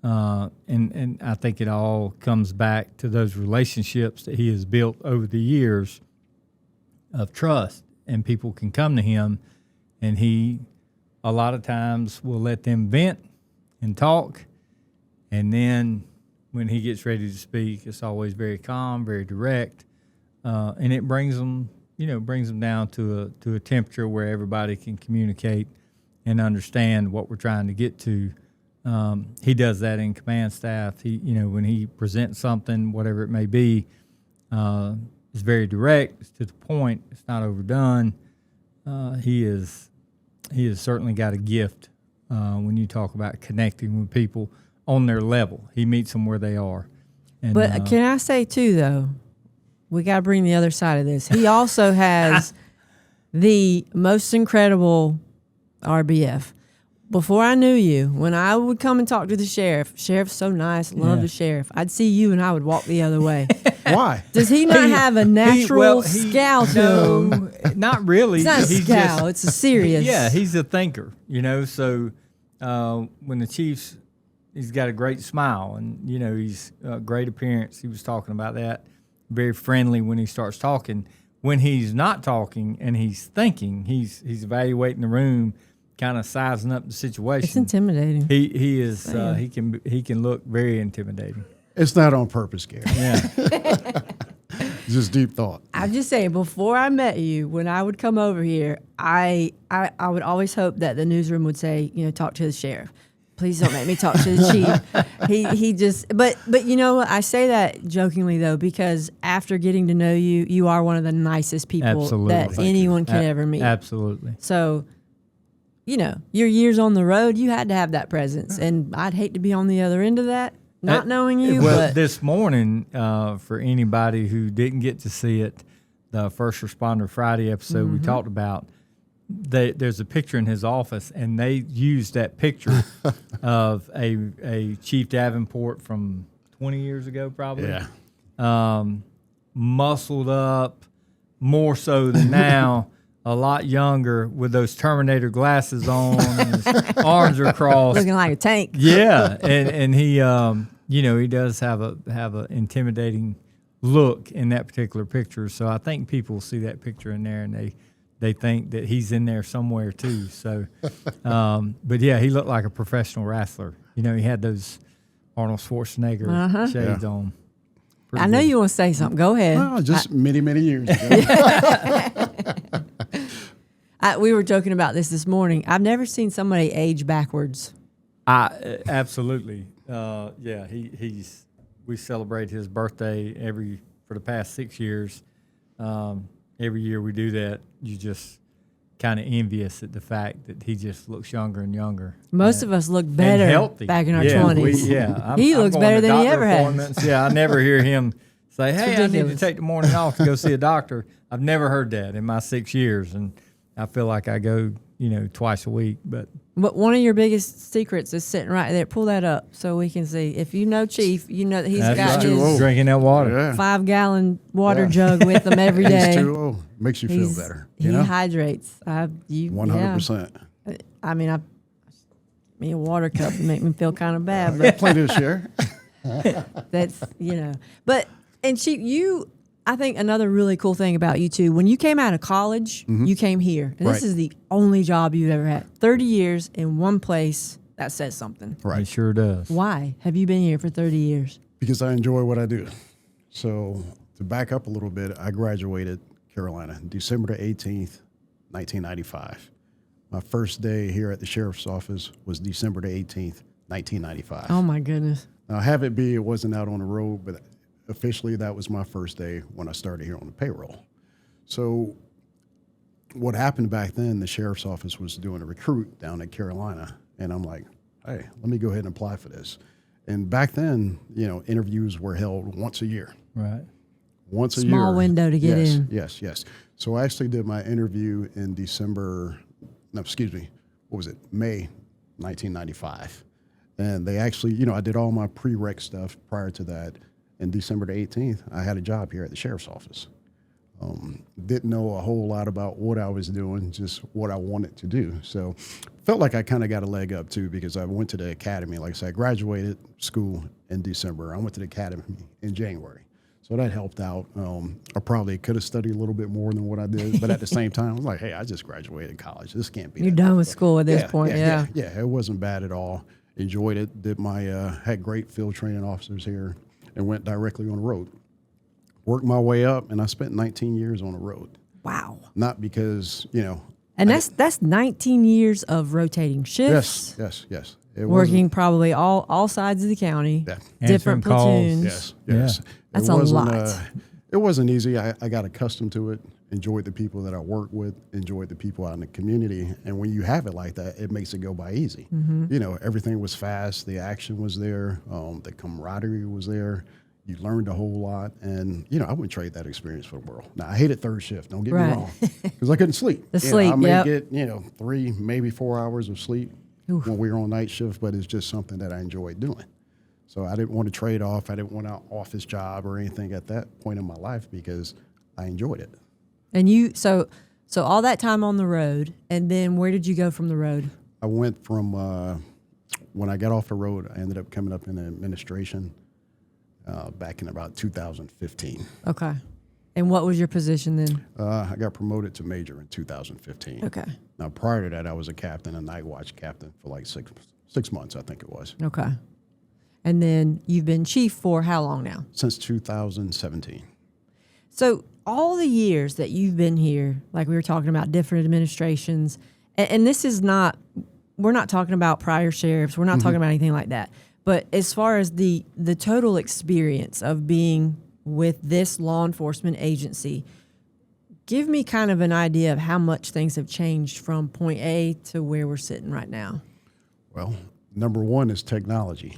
And I think it all comes back to those relationships that he has built over the years of trust. And people can come to him, and he a lot of times will let them vent and talk. And then when he gets ready to speak, it's always very calm, very direct. And it brings them down to a temperature where everybody can communicate and understand what we're trying to get to. He does that in command staff. He, you know, when he presents something, whatever it may be, it's very direct. It's to the point. It's not overdone. He has certainly got a gift when you talk about connecting with people on their level. He meets them where they are. And, but can I say too, though, we got to bring the other side of this. He also has the most incredible RBF. Before I knew you, when I would come and talk to the sheriff's so nice, love the sheriff, I'd see you and I would walk the other way. Why? Does he not have a natural scowl to him? Not really. It's not a scowl. It's a serious. Yeah, he's a thinker, you know. So when the chief's, he's got a great smile and, you know, he's a great appearance. He was talking about that. Very friendly when he starts talking. When he's not talking and he's thinking, he's evaluating the room, kind of sizing up the situation. It's intimidating. He is he can look very intimidating. It's not on purpose, Gary. Yeah. It's just deep thought. I'm just saying, before I met you, when I would come over here, I would always hope that the newsroom would say, talk to the sheriff. Please don't make me talk to the chief. He just, but you know what? I say that jokingly though, because after getting to know you, you are one of the nicest people that anyone could ever meet. Absolutely. So, your years on the road, you had to have that presence, and I'd hate to be on the other end of that, not knowing you. Well, but this morning, for anybody who didn't get to see it, the First Responder Friday episode we talked about, there's a picture in his office, and they used that picture of a Chief Davenport from 20 years ago, probably. Yeah. Muscled up, more so than now, a lot younger, with those Terminator glasses on, and his arms are crossed. looking like a tank. Yeah, and he, he does have a intimidating look in that particular picture. So I think people see that picture in there, and they think that he's in there somewhere too. So, but yeah, he looked like a professional wrestler. He had those Arnold Schwarzenegger shades on. I know you want to say something. Go ahead. Well, just many, many years ago. We were joking about this morning. I've never seen somebody age backwards. Absolutely. Yeah, we celebrate his birthday for the past 6 years. Every year we do that. You just kind of envious at the fact that he just looks younger and younger. Most of us look better healthy. back in our 20s. He looks better than he ever has. Yeah, I never hear him say, "Hey, I need to ridiculous. take the morning off to go see a doctor." I've never heard that in my 6 years, and I feel like I go, twice a week. But one of your biggest secrets is sitting right there. Pull that up so we can see. If you know Chief, you know that he's got his drinking that water. Yeah. 5-gallon water jug with him every day. H2O makes you feel better. He hydrates. 100%. I mean, me a water cup would make me feel kind of bad. I But got plenty to share. that's, But, and Chief, I think another really cool thing about you too, when you came out of college, you came here. And this is the only job you've ever had. 30 years in one place, that says something. Right. It sure does. Why have you been here for 30 years? Because I enjoy what I do. So to back up a little bit, I graduated Carolina December the 18th, 1995. My first day here at the sheriff's office was December the 18th, 1995. Oh my goodness. Now, have it be, it wasn't out on the road, but officially that was my first day when I started here on the payroll. So what happened back then, the sheriff's office was doing a recruit down in Carolina. And I'm like, hey, let me go ahead and apply for this. And back then, interviews were held once a year. Right. Once a year. Small window to get in. Yes. So I actually did my interview in May 1995. And they actually, I did all my prereq stuff prior to that. And December the 18th, I had a job here at the sheriff's office. Didn't know a whole lot about what I was doing, just what I wanted to do. So felt like I kind of got a leg up too, because I went to the academy. Like I said, I graduated school in December. I went to the academy in January. So that helped out. I probably could have studied a little bit more than what I did, but at the same time, I was like, hey, I just graduated college. This can't be. You're done with school at this point, yeah. Yeah, it wasn't bad at all. Enjoyed it. Did had great field training officers here and went directly on the road. Worked my way up, and I spent 19 years on the road. Wow. Not because, And that's 19 years of rotating shifts. Yes. Working probably all sides of the county. Yeah. Different Answering calls. platoons. Yes. That's a lot. It wasn't easy. I got accustomed to it, enjoyed the people that I work with, enjoyed the people out in the community. And when you have it like that, it makes it go by easy. Everything was fast. The action was there. The camaraderie was there. You learned a whole lot. And, I wouldn't trade that experience for the world. Now, I hated third shift. Don't get me wrong. Because I couldn't sleep. I may get, 3, maybe 4 hours of sleep when we were on night shift, but it's just something that I enjoyed doing. So I didn't want to trade off. I didn't want an office job or anything at that point in my life because I enjoyed it. And so all that time on the road, and then where did you go from the road? I went from, when I got off the road, I ended up coming up in administration back in about 2015. Okay. And what was your position then? I got promoted to major in 2015. Okay. Now, prior to that, I was a captain, a night watch captain for like six months, I think it was. Okay. And then you've been chief for how long now? Since 2017. So all the years that you've been here, like we were talking about different administrations, and this is not, we're not talking about prior sheriffs, we're not talking about anything like that. But as far as the total experience of being with this law enforcement agency, give me kind of an idea of how much things have changed from point A to where we're sitting right now. Well, number one is technology.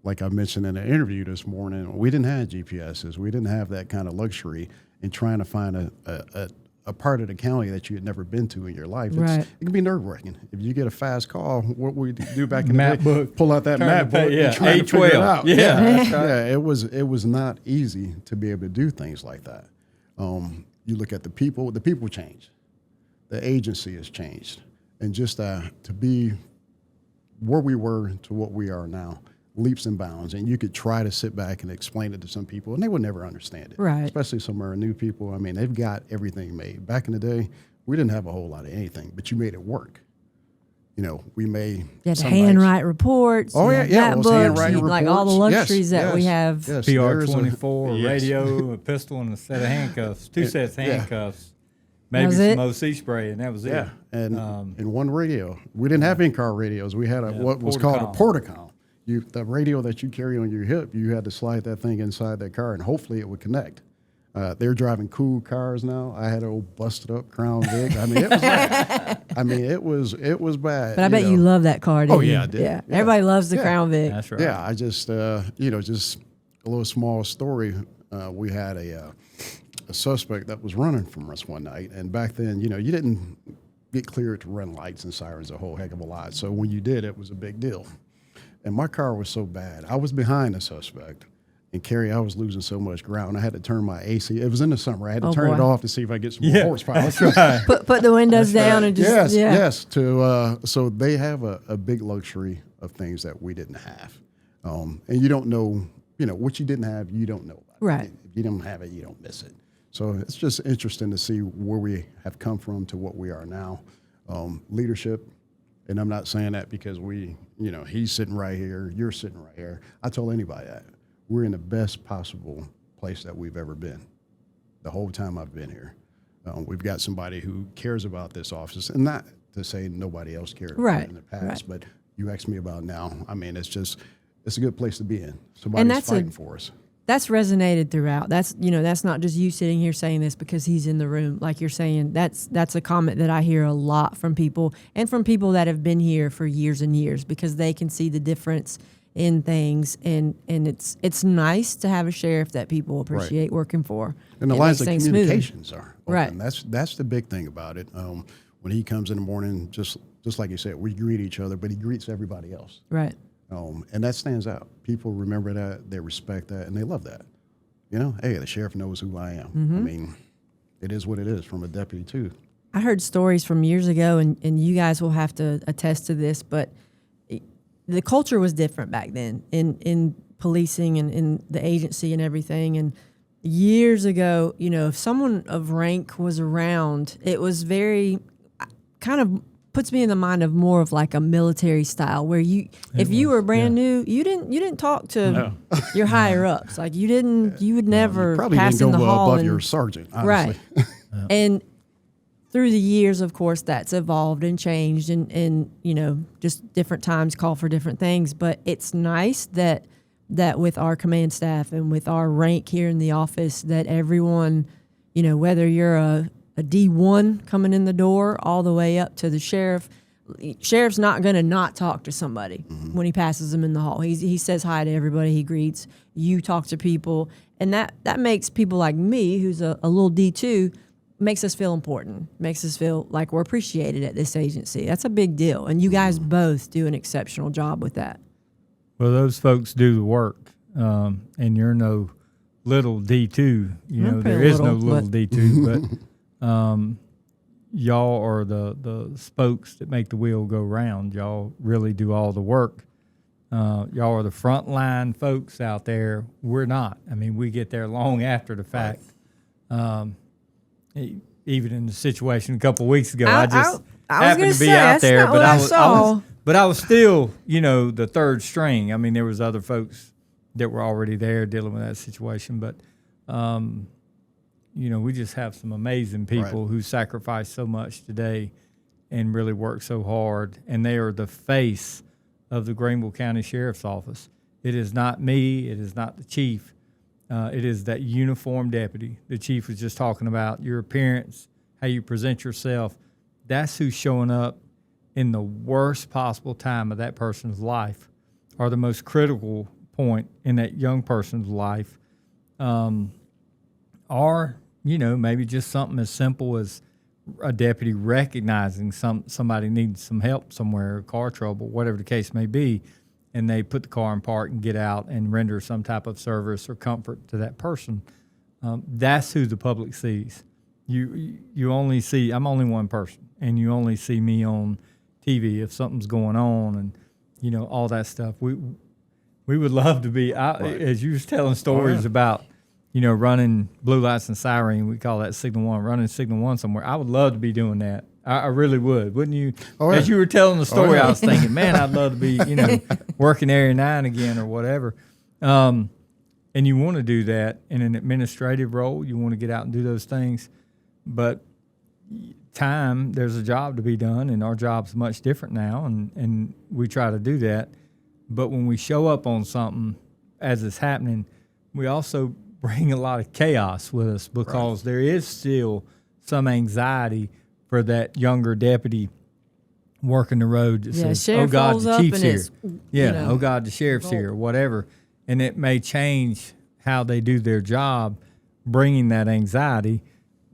Like I mentioned in the interview this morning, we didn't have GPSs. We didn't have that kind of luxury in trying to find a part of the county that you had never been to in your life. Right. It can be nerve-wracking. If you get a fast call, what we do back in the Map day, book. pull out that map book and try to figure it out. Yeah, that's right. Yeah, it was not easy to be able to do things like that. You look at the people change. The agency has changed. And just to be where we were to what we are now, leaps and bounds. And you could try to sit back and explain it to some people, and they would never understand it. Right. Especially some of our new people. I mean, they've got everything made. Back in the day, we didn't have a whole lot of anything, but you made it work. You know, we made You had to handwrite reports. Oh, yeah, yeah. Map It was books, handwriting like all the reports. luxuries Yes, that we yes, have. yes. PR-24, a Yes. radio, a pistol, and a set of handcuffs. Two sets of handcuffs. Maybe was some it? OC spray, and that was Yeah, it. and one radio. We didn't have in-car radios. We had what was called a portacom. The radio that you carry on your hip, you had to slide that thing inside that car, and hopefully it would connect. They're driving cool cars now. I had an old busted up Crown Vic. I mean, it was bad. It was bad. But I bet you love that car, didn't you? Yeah, I did. Yeah. Yeah. Everybody loves the Yeah. Crown Vic. That's right. Yeah, I just just a little small story. We had a suspect that was running from us one night, and back then, you didn't get cleared to run lights and sirens a whole heck of a lot. So when you did, it was a big deal. And my car was so bad. I was behind the suspect. And Kerry, I was losing so much ground. I had to turn my AC. It was in the summer. I had to turn it off to see if I get some more horsepower. That's right. Put the windows down and just Yes. So they have a big luxury of things that we didn't have, and you don't know. What you didn't have, you don't know about. Right. If you don't have it, you don't miss it. So it's just interesting to see where we have come from to what we are now. Leadership. And I'm not saying that because he's sitting right here, you're sitting right here. I tell anybody that. We're in the best possible place that we've ever been the whole time I've been here. We've got somebody who cares about this office, and not to say nobody else cared about it in the past, but you ask me about now. I mean, it's a good place to be in. Somebody's fighting for us. That's resonated throughout. That's not just you sitting here saying this because he's in the room. Like you're saying, that's a comment that I hear a lot from people, and from people that have been here for years and years, because they can see the difference in things, and it's nice to have a sheriff that people appreciate working for. And the lines of communications are open. Right. That's the big thing about it. When he comes in the morning, just like you said, we greet each other, but he greets everybody else. Right. And that stands out. People remember that, they respect that, and they love that. Hey, the sheriff knows who I am. I mean, it is what it is from a deputy too. I heard stories from years ago, and you guys will have to attest to this, but the culture was different back then in policing and in the agency and everything. And years ago, if someone of rank was around, it was very kind of puts me in the mind of more of like a military style, where if you were brand new, you didn't talk to your higher ups. Like you would never probably pass didn't in go the hall above and, your sergeant, honestly. right. And through the years, of course, that's evolved and changed, and just different times call for different things. But it's nice that with our command staff and with our rank here in the office, that everyone, whether you're a D1 coming in the door all the way up to the sheriff's not going to not talk to somebody when he passes them in the hall. He says hi to everybody he greets. You talk to people, and that makes people like me, who's a little D2, makes us feel important, makes us feel like we're appreciated at this agency. That's a big deal, and you guys both do an exceptional job with that. Well, those folks do the work, and you're no little D2. There is no little D2, but y'all are the spokes that make the wheel go round. Y'all really do all the work, Y'all are the frontline folks out there. We're not. I mean, we get there long after the fact. Even in the situation a couple of weeks ago, I happened to be out there, but I was still, the third string. I mean, there was other folks that were already there dealing with that situation, but we just have some amazing people who sacrifice so much today and really work so hard, and they are the face of the Greenville County Sheriff's Office. It is not me. It is not the chief. It is that uniformed deputy. The chief was just talking about your appearance, how you present yourself. That's who's showing up in the worst possible time of that person's life, or the most critical point in that young person's life. Or, maybe just something as simple as a deputy recognizing somebody needs some help somewhere, car trouble, whatever the case may be, and they put the car in park and get out and render some type of service or comfort to that person. That's who the public sees. You only see, I'm only one person, and you only see me on TV if something's going on and, all that stuff. We would love to be out, as you was telling stories about, running blue lights and siren. We call that Signal 1, running Signal 1 somewhere. I would love to be doing that. I really would. Wouldn't you? As you were telling the story, I was thinking, man, I'd love to be, working Area 9 again or whatever. And you want to do that in an administrative role. You want to get out and do those things. But there's a job to be done, and our job's much different now, and we try to do that. But when we show up on something as it's happening, we also bring a lot of chaos with us, because there is still some anxiety for that younger deputy working the road that says, oh, God, the chief's here. Oh, God, the sheriff's here, or whatever. And it may change how they do their job, bringing that anxiety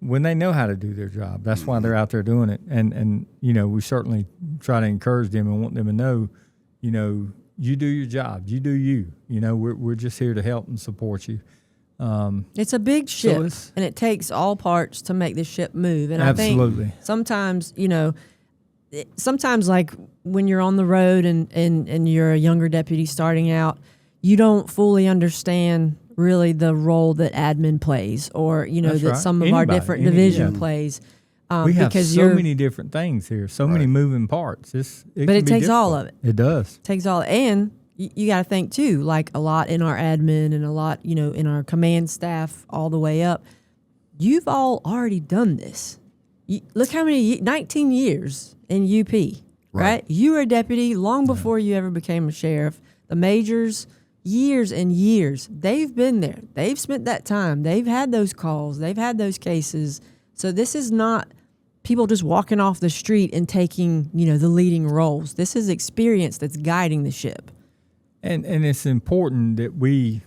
when they know how to do their job. That's why they're out there doing it. And we certainly try to encourage them and want them to know, you do your job. You do you. We're just here to help and support you. It's a big ship, and it takes all parts to make the ship move. And absolutely. I think sometimes like when you're on the road and you're a younger deputy starting out, you don't fully understand really the role that admin plays, or some of our different division plays. We have so many different things here, so many moving parts. But it takes all of it. It does. It takes all, and you got to think too, like a lot in our admin and a lot, in our command staff all the way up. You've all already done this. Look how many, 19 years in UP, right? You were a deputy long before you ever became a sheriff. The majors, years and years, they've been there. They've spent that time. They've had those calls. They've had those cases. So this is not people just walking off the street and taking, the leading roles. This is experience that's guiding the ship. And it's important that we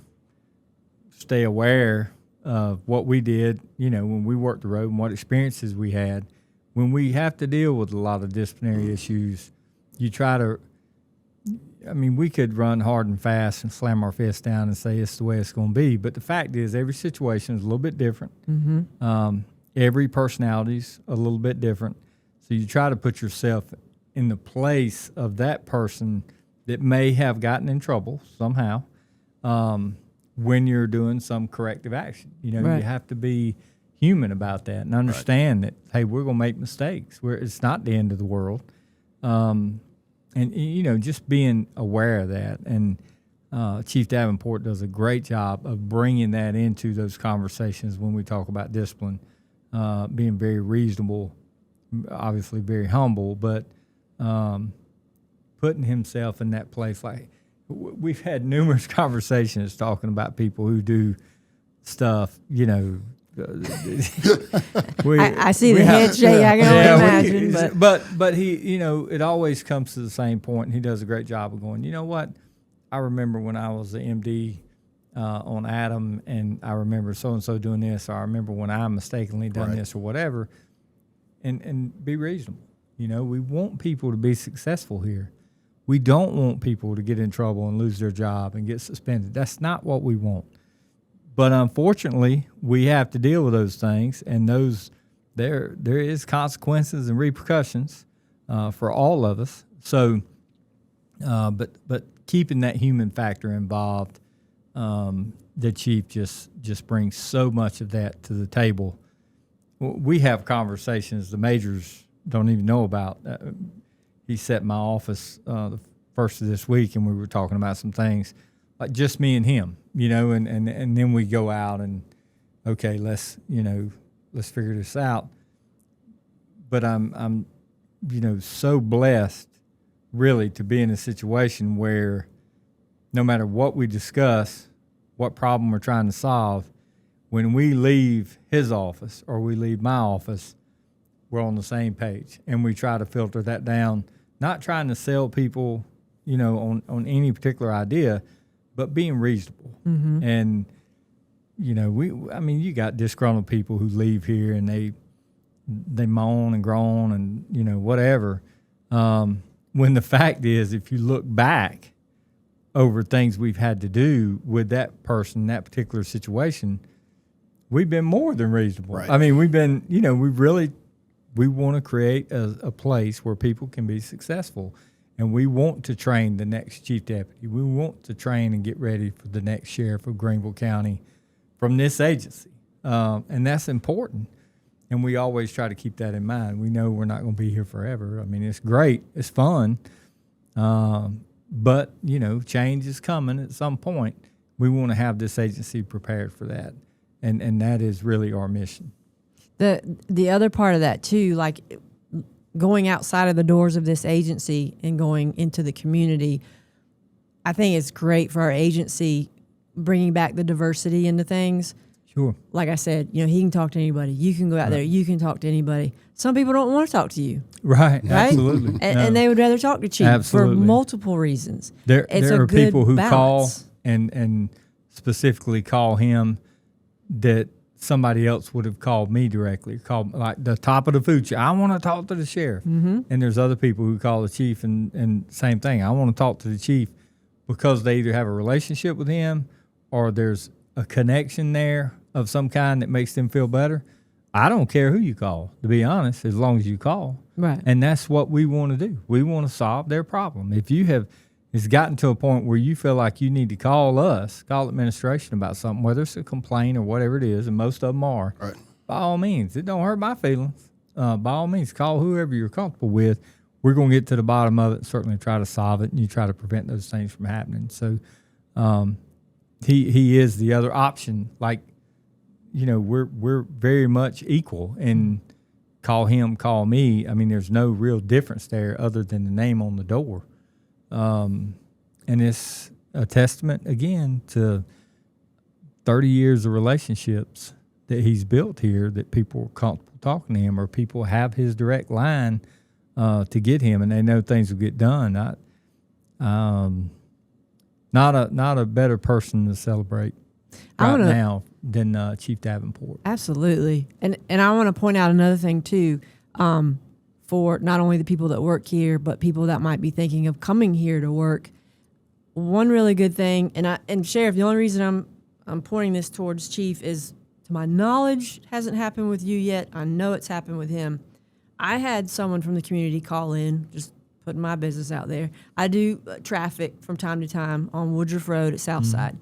stay aware of what we did, when we worked the road, and what experiences we had. When we have to deal with a lot of disciplinary issues, you try to, we could run hard and fast and slam our fists down and say it's the way it's going to be. But the fact is, every situation is a little bit different. Mm-hmm. Every personality's a little bit different. So you try to put yourself in the place of that person that may have gotten in trouble somehow when you're doing some corrective action. You have to be human about that and understand that, hey, we're going to make mistakes. It's not the end of the world. And just being aware of that. And Chief Davenport does a great job of bringing that into those conversations when we talk about discipline, being very reasonable, obviously very humble, but putting himself in that place. Like, we've had numerous conversations talking about people who do stuff, I see the head shake. I can only imagine. But he, it always comes to the same point, and he does a great job of going, you know what? I remember when I was the MD on Adam, and I remember so-and-so doing this, or I remember when I mistakenly done this or whatever, and be reasonable. We want people to be successful here. We don't want people to get in trouble and lose their job and get suspended. That's not what we want. But unfortunately, we have to deal with those things, and there is consequences and repercussions for all of us. So, but keeping that human factor involved, the chief just brings so much of that to the table. We have conversations the majors don't even know about. He sat in my office the first of this week, and we were talking about some things, like just me and him, and then we go out and, okay, let's figure this out. But I'm so blessed, really, to be in a situation where no matter what we discuss, what problem we're trying to solve, when we leave his office or we leave my office, we're on the same page, and we try to filter that down, not trying to sell people, on any particular idea, but being reasonable. Mm-hmm. And, you got disgruntled people who leave here and they moan and groan and, whatever. When the fact is, if you look back over things we've had to do with that person, that particular situation, we've been more than reasonable. Right. I mean, we've been, we want to create a place where people can be successful. And we want to train the next chief deputy. We want to train and get ready for the next sheriff of Greenville County from this agency. And that's important. And we always try to keep that in mind. We know we're not going to be here forever. I mean, it's great. It's fun. But, change is coming at some point. We want to have this agency prepared for that. And that is really our mission. The other part of that, too, like going outside of the doors of this agency and going into the community, I think it's great for our agency bringing back the diversity into things. Sure. Like I said, he can talk to anybody. You can go out there. You can talk to anybody. Some people don't want to talk to you. Right. Absolutely. And they would rather talk to Chief Absolutely. for multiple reasons. There are people who balance. call and specifically call him that somebody else would have called me directly, called like the top of the food chain. I want to talk to the sheriff. Mm-hmm. And there's other people who call the chief and same thing. I want to talk to the chief because they either have a relationship with him or there's a connection there of some kind that makes them feel better. I don't care who you call, to be honest, as long as you call. Right. And that's what we want to do. We want to solve their problem. If it's gotten to a point where you feel like you need to call administration about something, whether it's a complaint or whatever it is, and most of them are, right. By all means, it don't hurt my feelings. By all means, call whoever you're comfortable with. We're going to get to the bottom of it and certainly try to solve it, and you try to prevent those things from happening. So he is the other option. Like, we're very much equal, and call him, call me. I mean, there's no real difference there other than the name on the door. And it's a testament, again, to 30 years of relationships that he's built here, that people are comfortable talking to him, or people have his direct line to get him, and they know things will get done. Not a better person to celebrate now than Chief Davenport. Absolutely. And I want to point out another thing, too, for not only the people that work here, but people that might be thinking of coming here to work. One really good thing, and Sheriff, the only reason I'm pointing this towards Chief is, to my knowledge, hasn't happened with you yet. I know it's happened with him. I had someone from the community call in, just putting my business out there. I do traffic from time to time on Woodruff Road at Southside.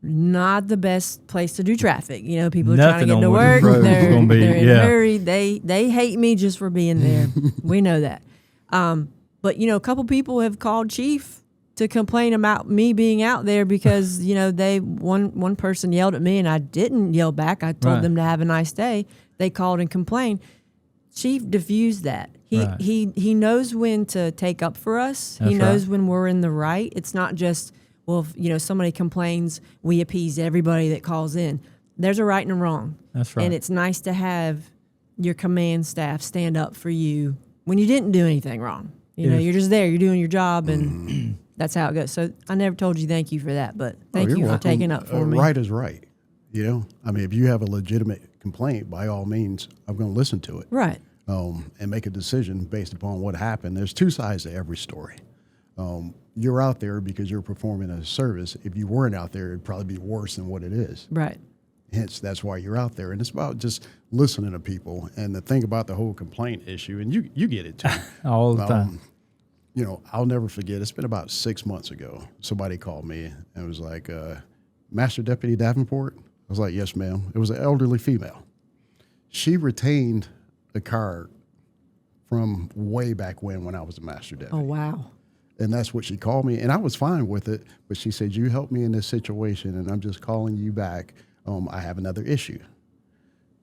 Not the best place to do traffic. People are trying to get to work. They're in a hurry. They hate me just for being there. We know that. But a couple people have called Chief to complain about me being out there because one person yelled at me and I didn't yell back. I told them to have a nice day. They called and complained. Chief diffused that. He knows when to take up for us. He knows when we're in the right. It's not just, well, if somebody complains, we appease everybody that calls in. There's a right and a wrong. That's right. And it's nice to have your command staff stand up for you when you didn't do anything wrong. You're just there. You're doing your job, and that's how it goes. So I never told you thank you for that, but thank you for taking up for me. Right is right. If you have a legitimate complaint, by all means, I'm going to listen to it. Right. And make a decision based upon what happened. There's two sides to every story. You're out there because you're performing a service. If you weren't out there, it'd probably be worse than what it is. Right. Hence, that's why you're out there. And it's about just listening to people. And the thing about the whole complaint issue, and you get it too. All the time. I'll never forget. It's been about 6 months ago. Somebody called me and was like, Master Deputy Davenport? I was like, yes, ma'am. It was an elderly female. She retained a card from way back when I was a Master Deputy. Oh, wow. And that's what she called me. And I was fine with it. But she said, you helped me in this situation, and I'm just calling you back. I have another issue.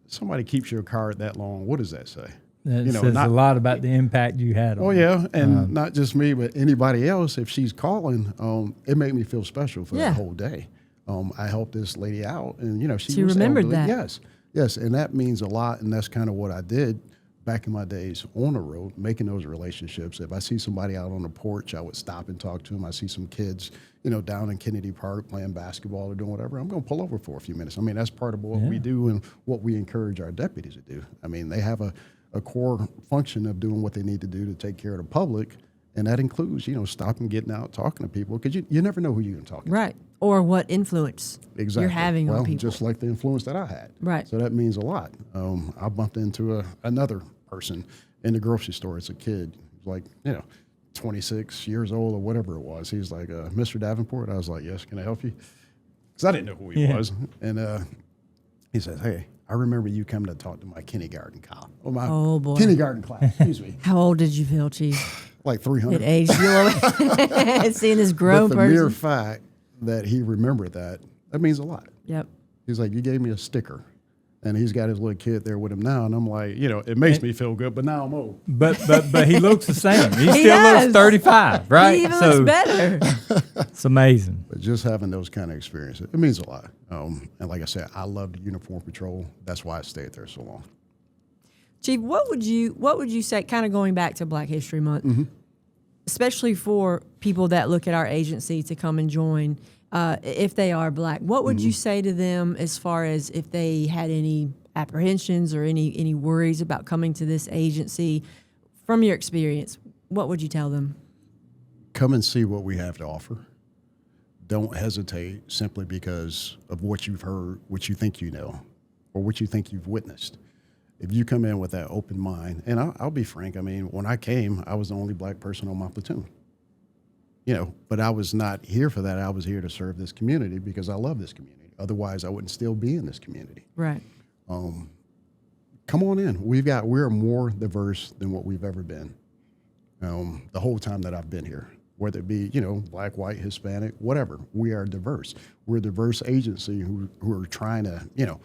Somebody keeps your card that long. What does that say? It says a lot about the impact you had on Oh, yeah. And not just me, but anybody else. If she's calling, it made me feel special for that whole day. I helped this lady out, and, she was remembered elderly. that. Yes. And that means a lot. And that's kind of what I did back in my days on the road, making those relationships. If I see somebody out on the porch, I would stop and talk to them. I see some kids, down in Kennedy Park playing basketball or doing whatever. I'm going to pull over for a few minutes. I mean, that's part of what we do and what we encourage our deputies to do. I mean, they have a core function of doing what they need to do to take care of the public. And that includes, stopping, getting out, talking to people, because you never know who you're going to talk to. Right. Or what influence you're having on people. Just like the influence that I had. Right. So that means a lot. I bumped into another person in the grocery store as a kid. He was like, 26 years old or whatever it was. He's like, Mr. Davenport? I was like, yes, can I help you? Because I didn't know who he was. And he says, hey, I remember you coming to talk to my kindergarten class. Oh, boy. Kindergarten class, excuse me. How old did you feel, Chief? Like 300. It aged you away. Seeing this grown but the person. mere fact that he remembered that means a lot. Yep. He's like, you gave me a sticker. And he's got his little kid there with him now. And I'm like, it makes me feel good, but now I'm old. But he looks the same. He still looks 35, right? He even looks better. It's amazing. But just having those kind of experiences, it means a lot. And like I said, I love the uniform patrol. That's why I stayed there so long. Chief, what would you say, kind of going back to Black History Month, especially for people that look at our agency to come and join, if they are Black, what would you say to them as far as if they had any apprehensions or any worries about coming to this agency? From your experience, what would you tell them? Come and see what we have to offer. Don't hesitate simply because of what you've heard, what you think you know, or what you think you've witnessed. If you come in with that open mind, and I'll be frank, I mean, when I came, I was the only Black person on my platoon. But I was not here for that. I was here to serve this community because I love this community. Otherwise, I wouldn't still be in this community. Right. Come on in. We're more diverse than what we've ever been. The whole time that I've been here, whether it be, Black, white, Hispanic, whatever, we are diverse. We're a diverse agency who are trying to,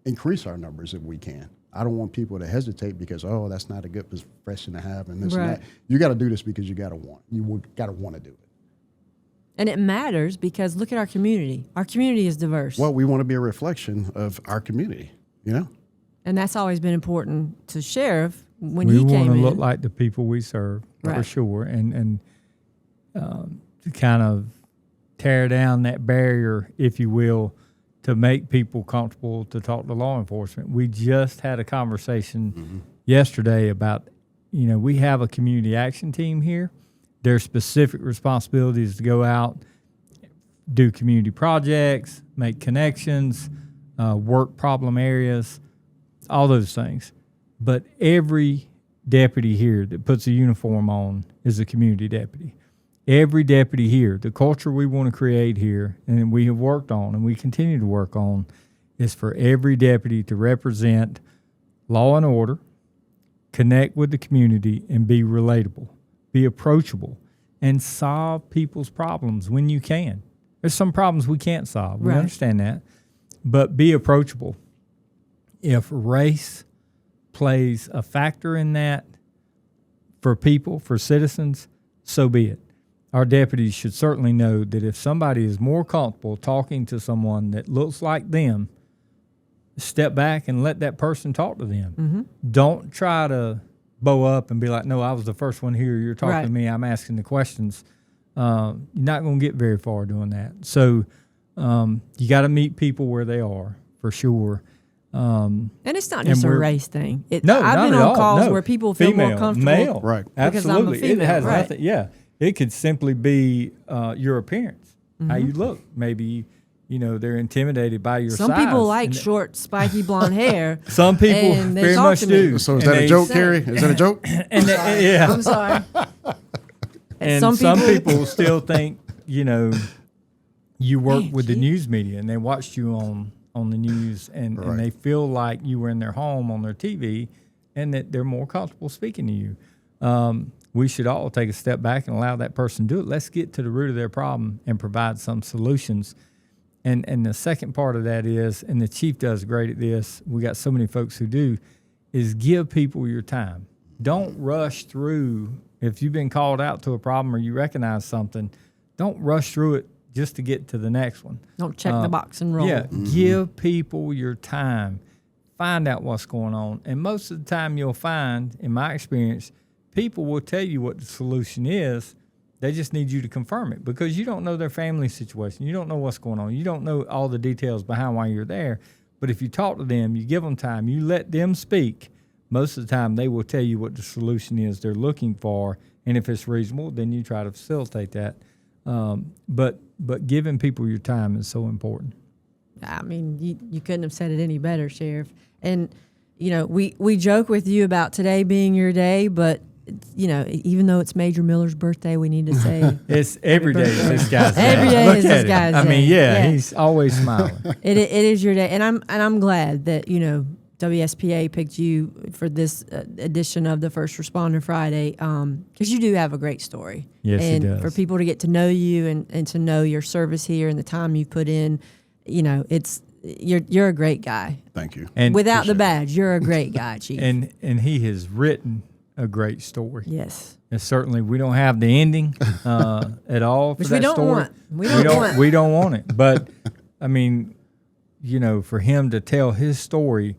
increase our numbers if we can. I don't want people to hesitate because, that's not a good profession to have and this and that. You got to do this because you got to want to do it. And it matters because look at our community. Our community is diverse. Well, we want to be a reflection of our community, And that's always been important to Sheriff when he came in. We want to look like the people we serve, for sure, and to kind of tear down that barrier, if you will, to make people comfortable to talk to law enforcement. We just had a conversation yesterday about, we have a community action team here. Their specific responsibilities to go out, do community projects, make connections, work problem areas, all those things. But every deputy here that puts a uniform on is a community deputy. Every deputy here, the culture we want to create here, and we have worked on and we continue to work on, is for every deputy to represent law and order, connect with the community, and be relatable. Be approachable, and solve people's problems when you can. There's some problems we can't solve. We understand that. But be approachable. If race plays a factor in that for people, for citizens, so be it. Our deputies should certainly know that if somebody is more comfortable talking to someone that looks like them, step back and let that person talk to them. Don't try to bow up and be like, no, I was the first one here. You're talking to me. I'm asking the questions. You're not going to get very far doing that. So you got to meet people where they are, for sure. And it's not just a race thing. I've been on calls where people feel more comfortable. Male, right? Absolutely. Because I'm a female, it has nothing. Yeah, it could simply be your appearance, how you look. Maybe they're intimidated by your size. Some people like short, spiky blonde hair. Some people very much do. So is that a joke, Carrie? Is that a joke? Yeah. I'm sorry. And some people still think, you work with the news media and they watched you on the news and they feel like you were in their home on their TV and that they're more comfortable speaking to you. We should all take a step back and allow that person to do it. Let's get to the root of their problem and provide some solutions. And the second part of that is, and the chief does great at this, we got so many folks who do, is give people your time. Don't rush through. If you've been called out to a problem or you recognize something, don't rush through it just to get to the next one. Don't check the box and roll. Yeah, give people your time. Find out what's going on. And most of the time you'll find, in my experience, people will tell you what the solution is. They just need you to confirm it because you don't know their family situation. You don't know what's going on. You don't know all the details behind why you're there. But if you talk to them, you give them time, you let them speak, most of the time they will tell you what the solution is they're looking for. And if it's reasonable, then you try to facilitate that. But giving people your time is so important. I mean, you couldn't have said it any better, Sheriff. And, we joke with you about today being your day, but even though it's Major Miller's birthday, we need to say it's every day is this guy's day. Every day is this guy's day. I mean, yeah, he's always smiling. It is your day, and I'm glad that WSPA picked you for this edition of the First Responder Friday because you do have a great story. Yes, and he does. For people to get to know you and to know your service here and the time you've put in, you're a great guy. Thank you. And without the badge, you're a great guy, Chief. And he has written a great story. Yes. And certainly we don't have the ending at all for Which that we don't story. want. We don't want it. But I mean, for him to tell his story,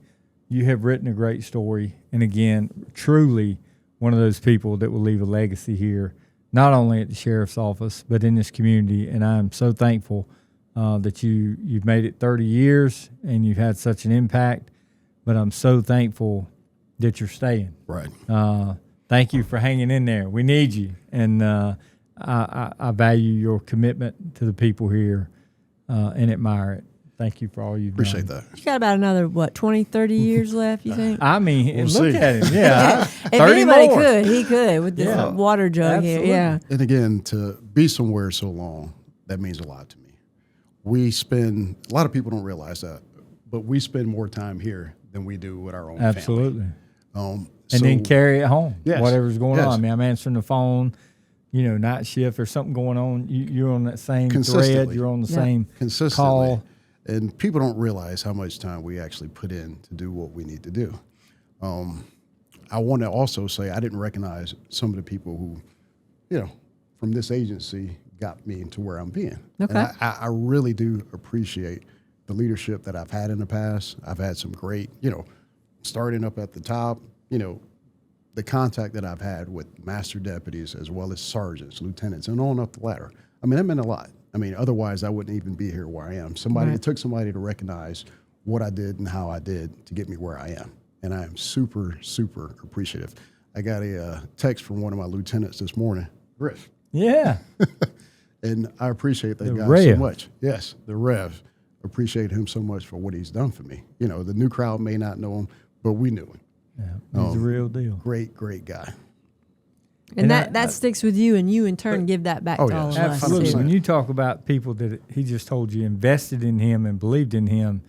you have written a great story. And again, truly one of those people that will leave a legacy here, not only at the sheriff's office, but in this community. And I'm so thankful that you've made it 30 years and you've had such an impact. But I'm so thankful that you're staying. Right. Thank you for hanging in there. We need you. And I value your commitment to the people here and admire it. Thank you for all you've Appreciate done. that. You got about another, 20, 30 years left, you think? I mean, We'll look see. at him. Yeah. If 30 anybody more. could, he could with this Yeah. water jug Absolutely. here. Yeah. And again, to be somewhere so long, that means a lot to me. A lot of people don't realize that, but we spend more time here than we do with our own Absolutely. family. And then carry it home, Yes. whatever's going Yes. on. I mean, I'm answering the phone, night shift or something going on. You're on that same thread. Consistently. You're on the Yeah. same consistently. call. And people don't realize how much time we actually put in to do what we need to do. I want to also say I didn't recognize some of the people who, from this agency got me into where I'm being. Okay. And I really do appreciate the leadership that I've had in the past. I've had some great, starting up at the top, the contact that I've had with master deputies as well as sergeants, lieutenants, and on up the ladder. I mean, that meant a lot. I mean, otherwise I wouldn't even be here where I am. It took somebody to recognize what I did and how I did to get me where I am. And I am super, super appreciative. I got a text from one of my lieutenants this morning, Griff. Yeah. And I appreciate that The guy Rev. so much. Yes, the Rev. Appreciate him so much for what he's done for me. The new crowd may not know him, but we knew him. Yeah. He's the real deal. Great, great guy. And And that sticks with you, and you in turn give that back Oh, to yeah. all of us. Absolutely. Too. When you talk about people that he just told you invested in him and believed in him,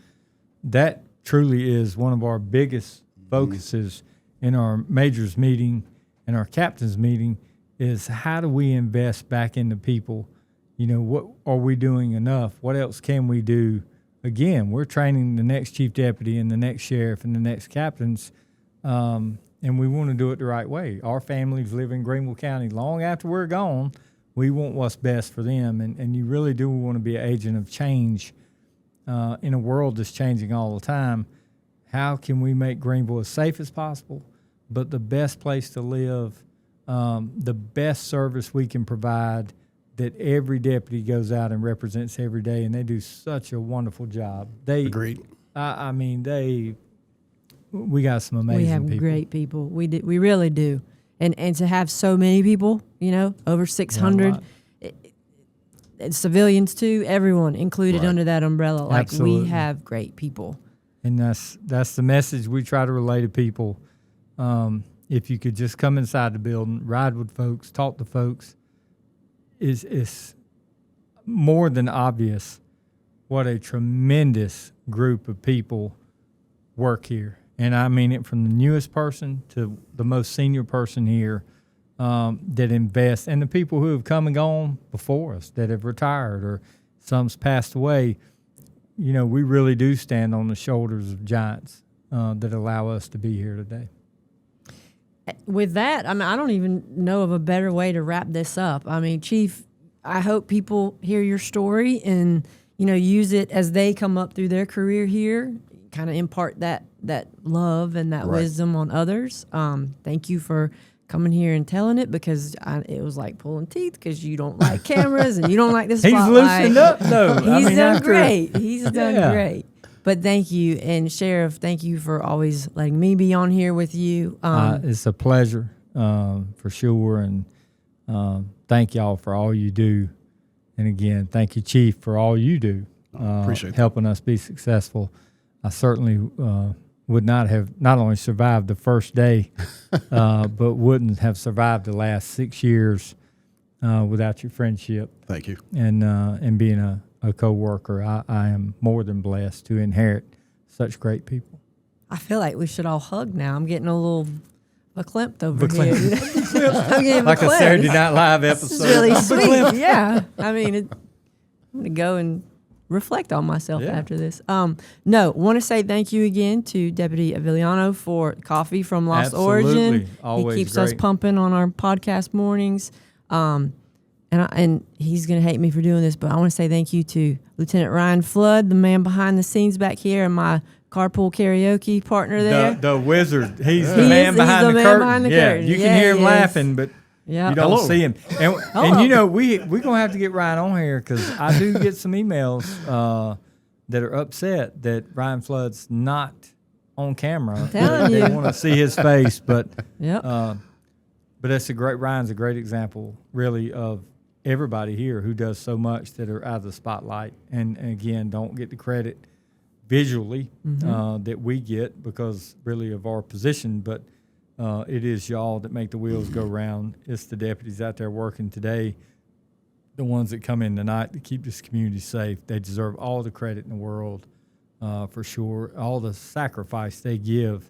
that truly is one of our biggest focuses in our majors meeting and our captains meeting is how do we invest back into people? What are we doing enough? What else can we do? Again, we're training the next chief deputy and the next sheriff and the next captains, and we want to do it the right way. Our families live in Greenville County. Long after we're gone, we want what's best for them, and you really do want to be an agent of change in a world that's changing all the time. How can we make Greenville as safe as possible, but the best place to live, the best service we can provide, that every deputy goes out and represents every day, and they do such a wonderful job. Agreed. I mean, we got some amazing We have people. great people. We really do. And to have so many people, over 600, and civilians too, everyone included Right. under that umbrella. Like Absolutely. we have great people. And that's the message we try to relay to people. If you could just come inside the building, ride with folks, talk to folks, is more than obvious what a tremendous group of people work here. And I mean it from the newest person to the most senior person here that invest, and the people who have come and gone before us that have retired or some's passed away. You know, we really do stand on the shoulders of giants that allow us to be here today. With that, I mean, I don't even know of a better way to wrap this up. I mean, Chief, I hope people hear your story and, you know, use it as they come up through their career here, kind of impart that love and that wisdom on others. Thank you for coming here and telling it, because it was like pulling teeth, because you don't like cameras and you don't like the spotlight. He's loosened up, though. He's done great. He's done great. But thank you. And Sheriff, thank you for always letting me be on here with you. It's a pleasure, for sure. And thank y'all for all you do. And again, thank you, Chief, for all you do, appreciate helping us be successful. I certainly would not have not only survived the first day, but wouldn't have survived the last 6 years without your friendship. Thank you. And being a co-worker. I am more than blessed to inherit such great people. I feel like we should all hug now. I'm getting a little verklempt over here. I'm getting like a Saturday Night Live episode. This is really sweet. Yeah. I mean, I'm going to go and reflect on myself after this. No, want to say thank you again to Deputy Aviliano for coffee from Lost Origin. Always he keeps great. us pumping on our podcast mornings. And he's going to hate me for doing this, but I want to say thank you to Lieutenant Ryan Flood, the man behind the scenes back here, and my carpool karaoke partner there. The wizard. He's the man behind the curtain. You can hear him laughing, but you don't see him. And you know, we're going to have to get Ryan on here, because I do get some emails that are upset that Ryan Flood's not on camera. They want to see his face, but Ryan's a great example, really, of everybody here who does so much that are out of the spotlight, and again, don't get the credit visually that we get because really of our position, but it is y'all that make the wheels go round. It's the deputies out there working today, the ones that come in tonight to keep this community safe. They deserve all the credit in the world, for sure. All the sacrifice they give,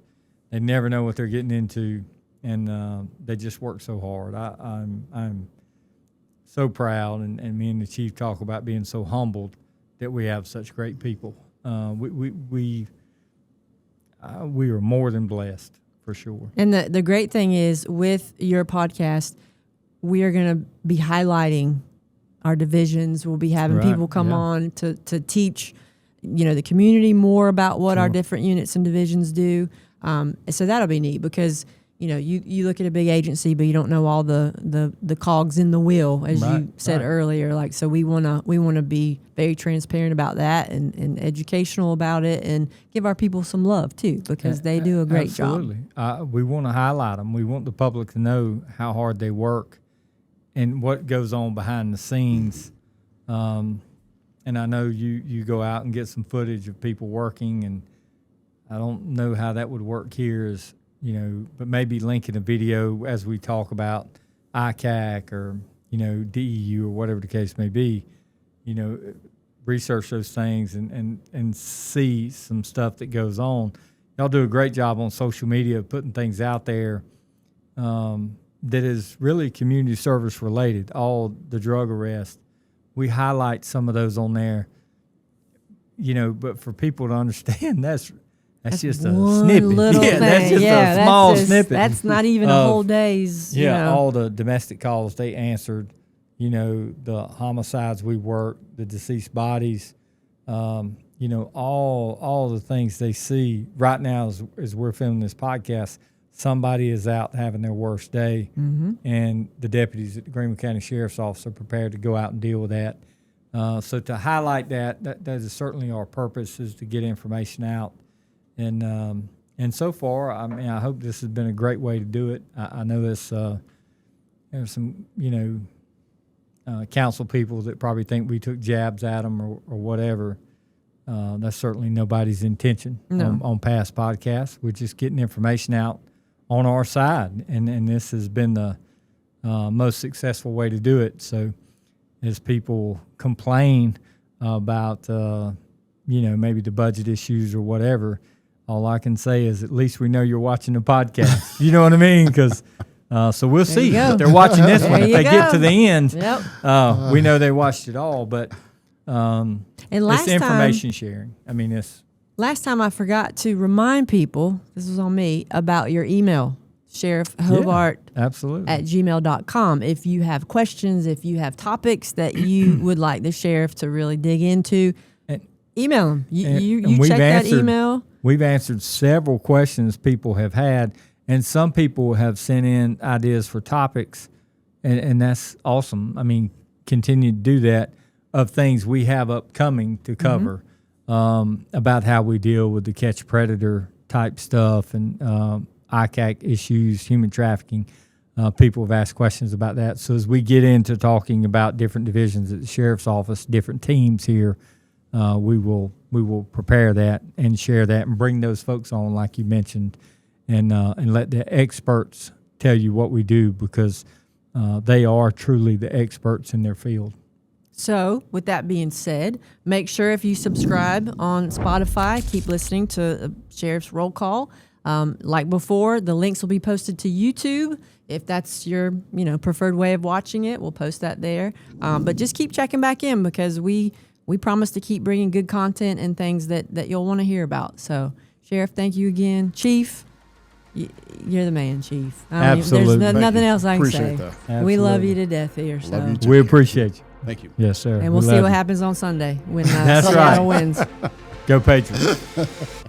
they never know what they're getting into, and they just work so hard. I'm so proud, and me and the Chief talk about being so humbled that we have such great people. We are more than blessed, for sure. And the great thing is, with your podcast, we are going to be highlighting our divisions. We'll be having people come on to teach, you know, the community more about what our different units and divisions do. So that'll be neat, because you know, you look at a big agency, but you don't know all the cogs in the wheel, as you said earlier. Like, so we wanna be very transparent about that and educational about it, and give our people some love too, because they do a great job. We want to highlight them. We want the public to know how hard they work and what goes on behind the scenes. And I know you go out and get some footage of people working, and I don't know how that would work here, as you know, but maybe linking a video as we talk about ICAC or, you know, DEU or whatever the case may be, you know, research those things and see some stuff that goes on. Y'all do a great job on social media of putting things out there that is really community service related. All the drug arrests, we highlight some of those on there, you know, but for people to understand, that's just a snippet. That's just a small snippet. That's not even a whole day's. All the domestic calls they answered, you know, the homicides we worked, the deceased bodies, you know, all the things they see right now as we're filming this podcast. Somebody is out having their worst day, and the deputies at the Greenville County Sheriff's Office are prepared to go out and deal with that. So to highlight that is certainly our purpose, is to get information out. And so far, I mean, I hope this has been a great way to do it. I know there's some, you know, council people that probably think we took jabs at them or whatever. That's certainly nobody's intention on past podcasts. We're just getting information out on our side, and this has been the most successful way to do it. So as people complain about, maybe the budget issues or whatever, all I can say is at least we know you're watching the podcast. You know what I mean? Because so we'll see if they're watching this one. If they get to the end, we know they watched it all. But and it's information sharing. I mean, last time I forgot to remind people, this was on me, about your email, Sheriff Hobart absolutely at gmail.com. If you have questions, if you have topics that you would like the sheriff to really dig into, email them. You check that email. We've answered several questions people have had, and some people have sent in ideas for topics, and that's awesome. I mean, continue to do that, of things we have upcoming to cover, about how we deal with the catch predator type stuff and ICAC issues, human trafficking. People have asked questions about that. So as we get into talking about different divisions at the sheriff's office, different teams here, we will prepare that and share that and bring those folks on, like you mentioned, and let the experts tell you what we do, because they are truly the experts in their field. So, with that being said, make sure if you subscribe on Spotify, keep listening to Sheriff's Roll Call. Like before, the links will be posted to YouTube. If that's your preferred way of watching it, we'll post that there. But just keep checking back in, because we promise to keep bringing good content and things that you'll want to hear about. So, Sheriff, thank you again. Chief, you're the man, Chief. Absolutely. There's nothing else I can Appreciate say. that. We love you to death here. Love you too. We appreciate you. Thank you. Yes, sir. And we'll see what happens on Sunday when That's Seattle right. wins. Go Patriots.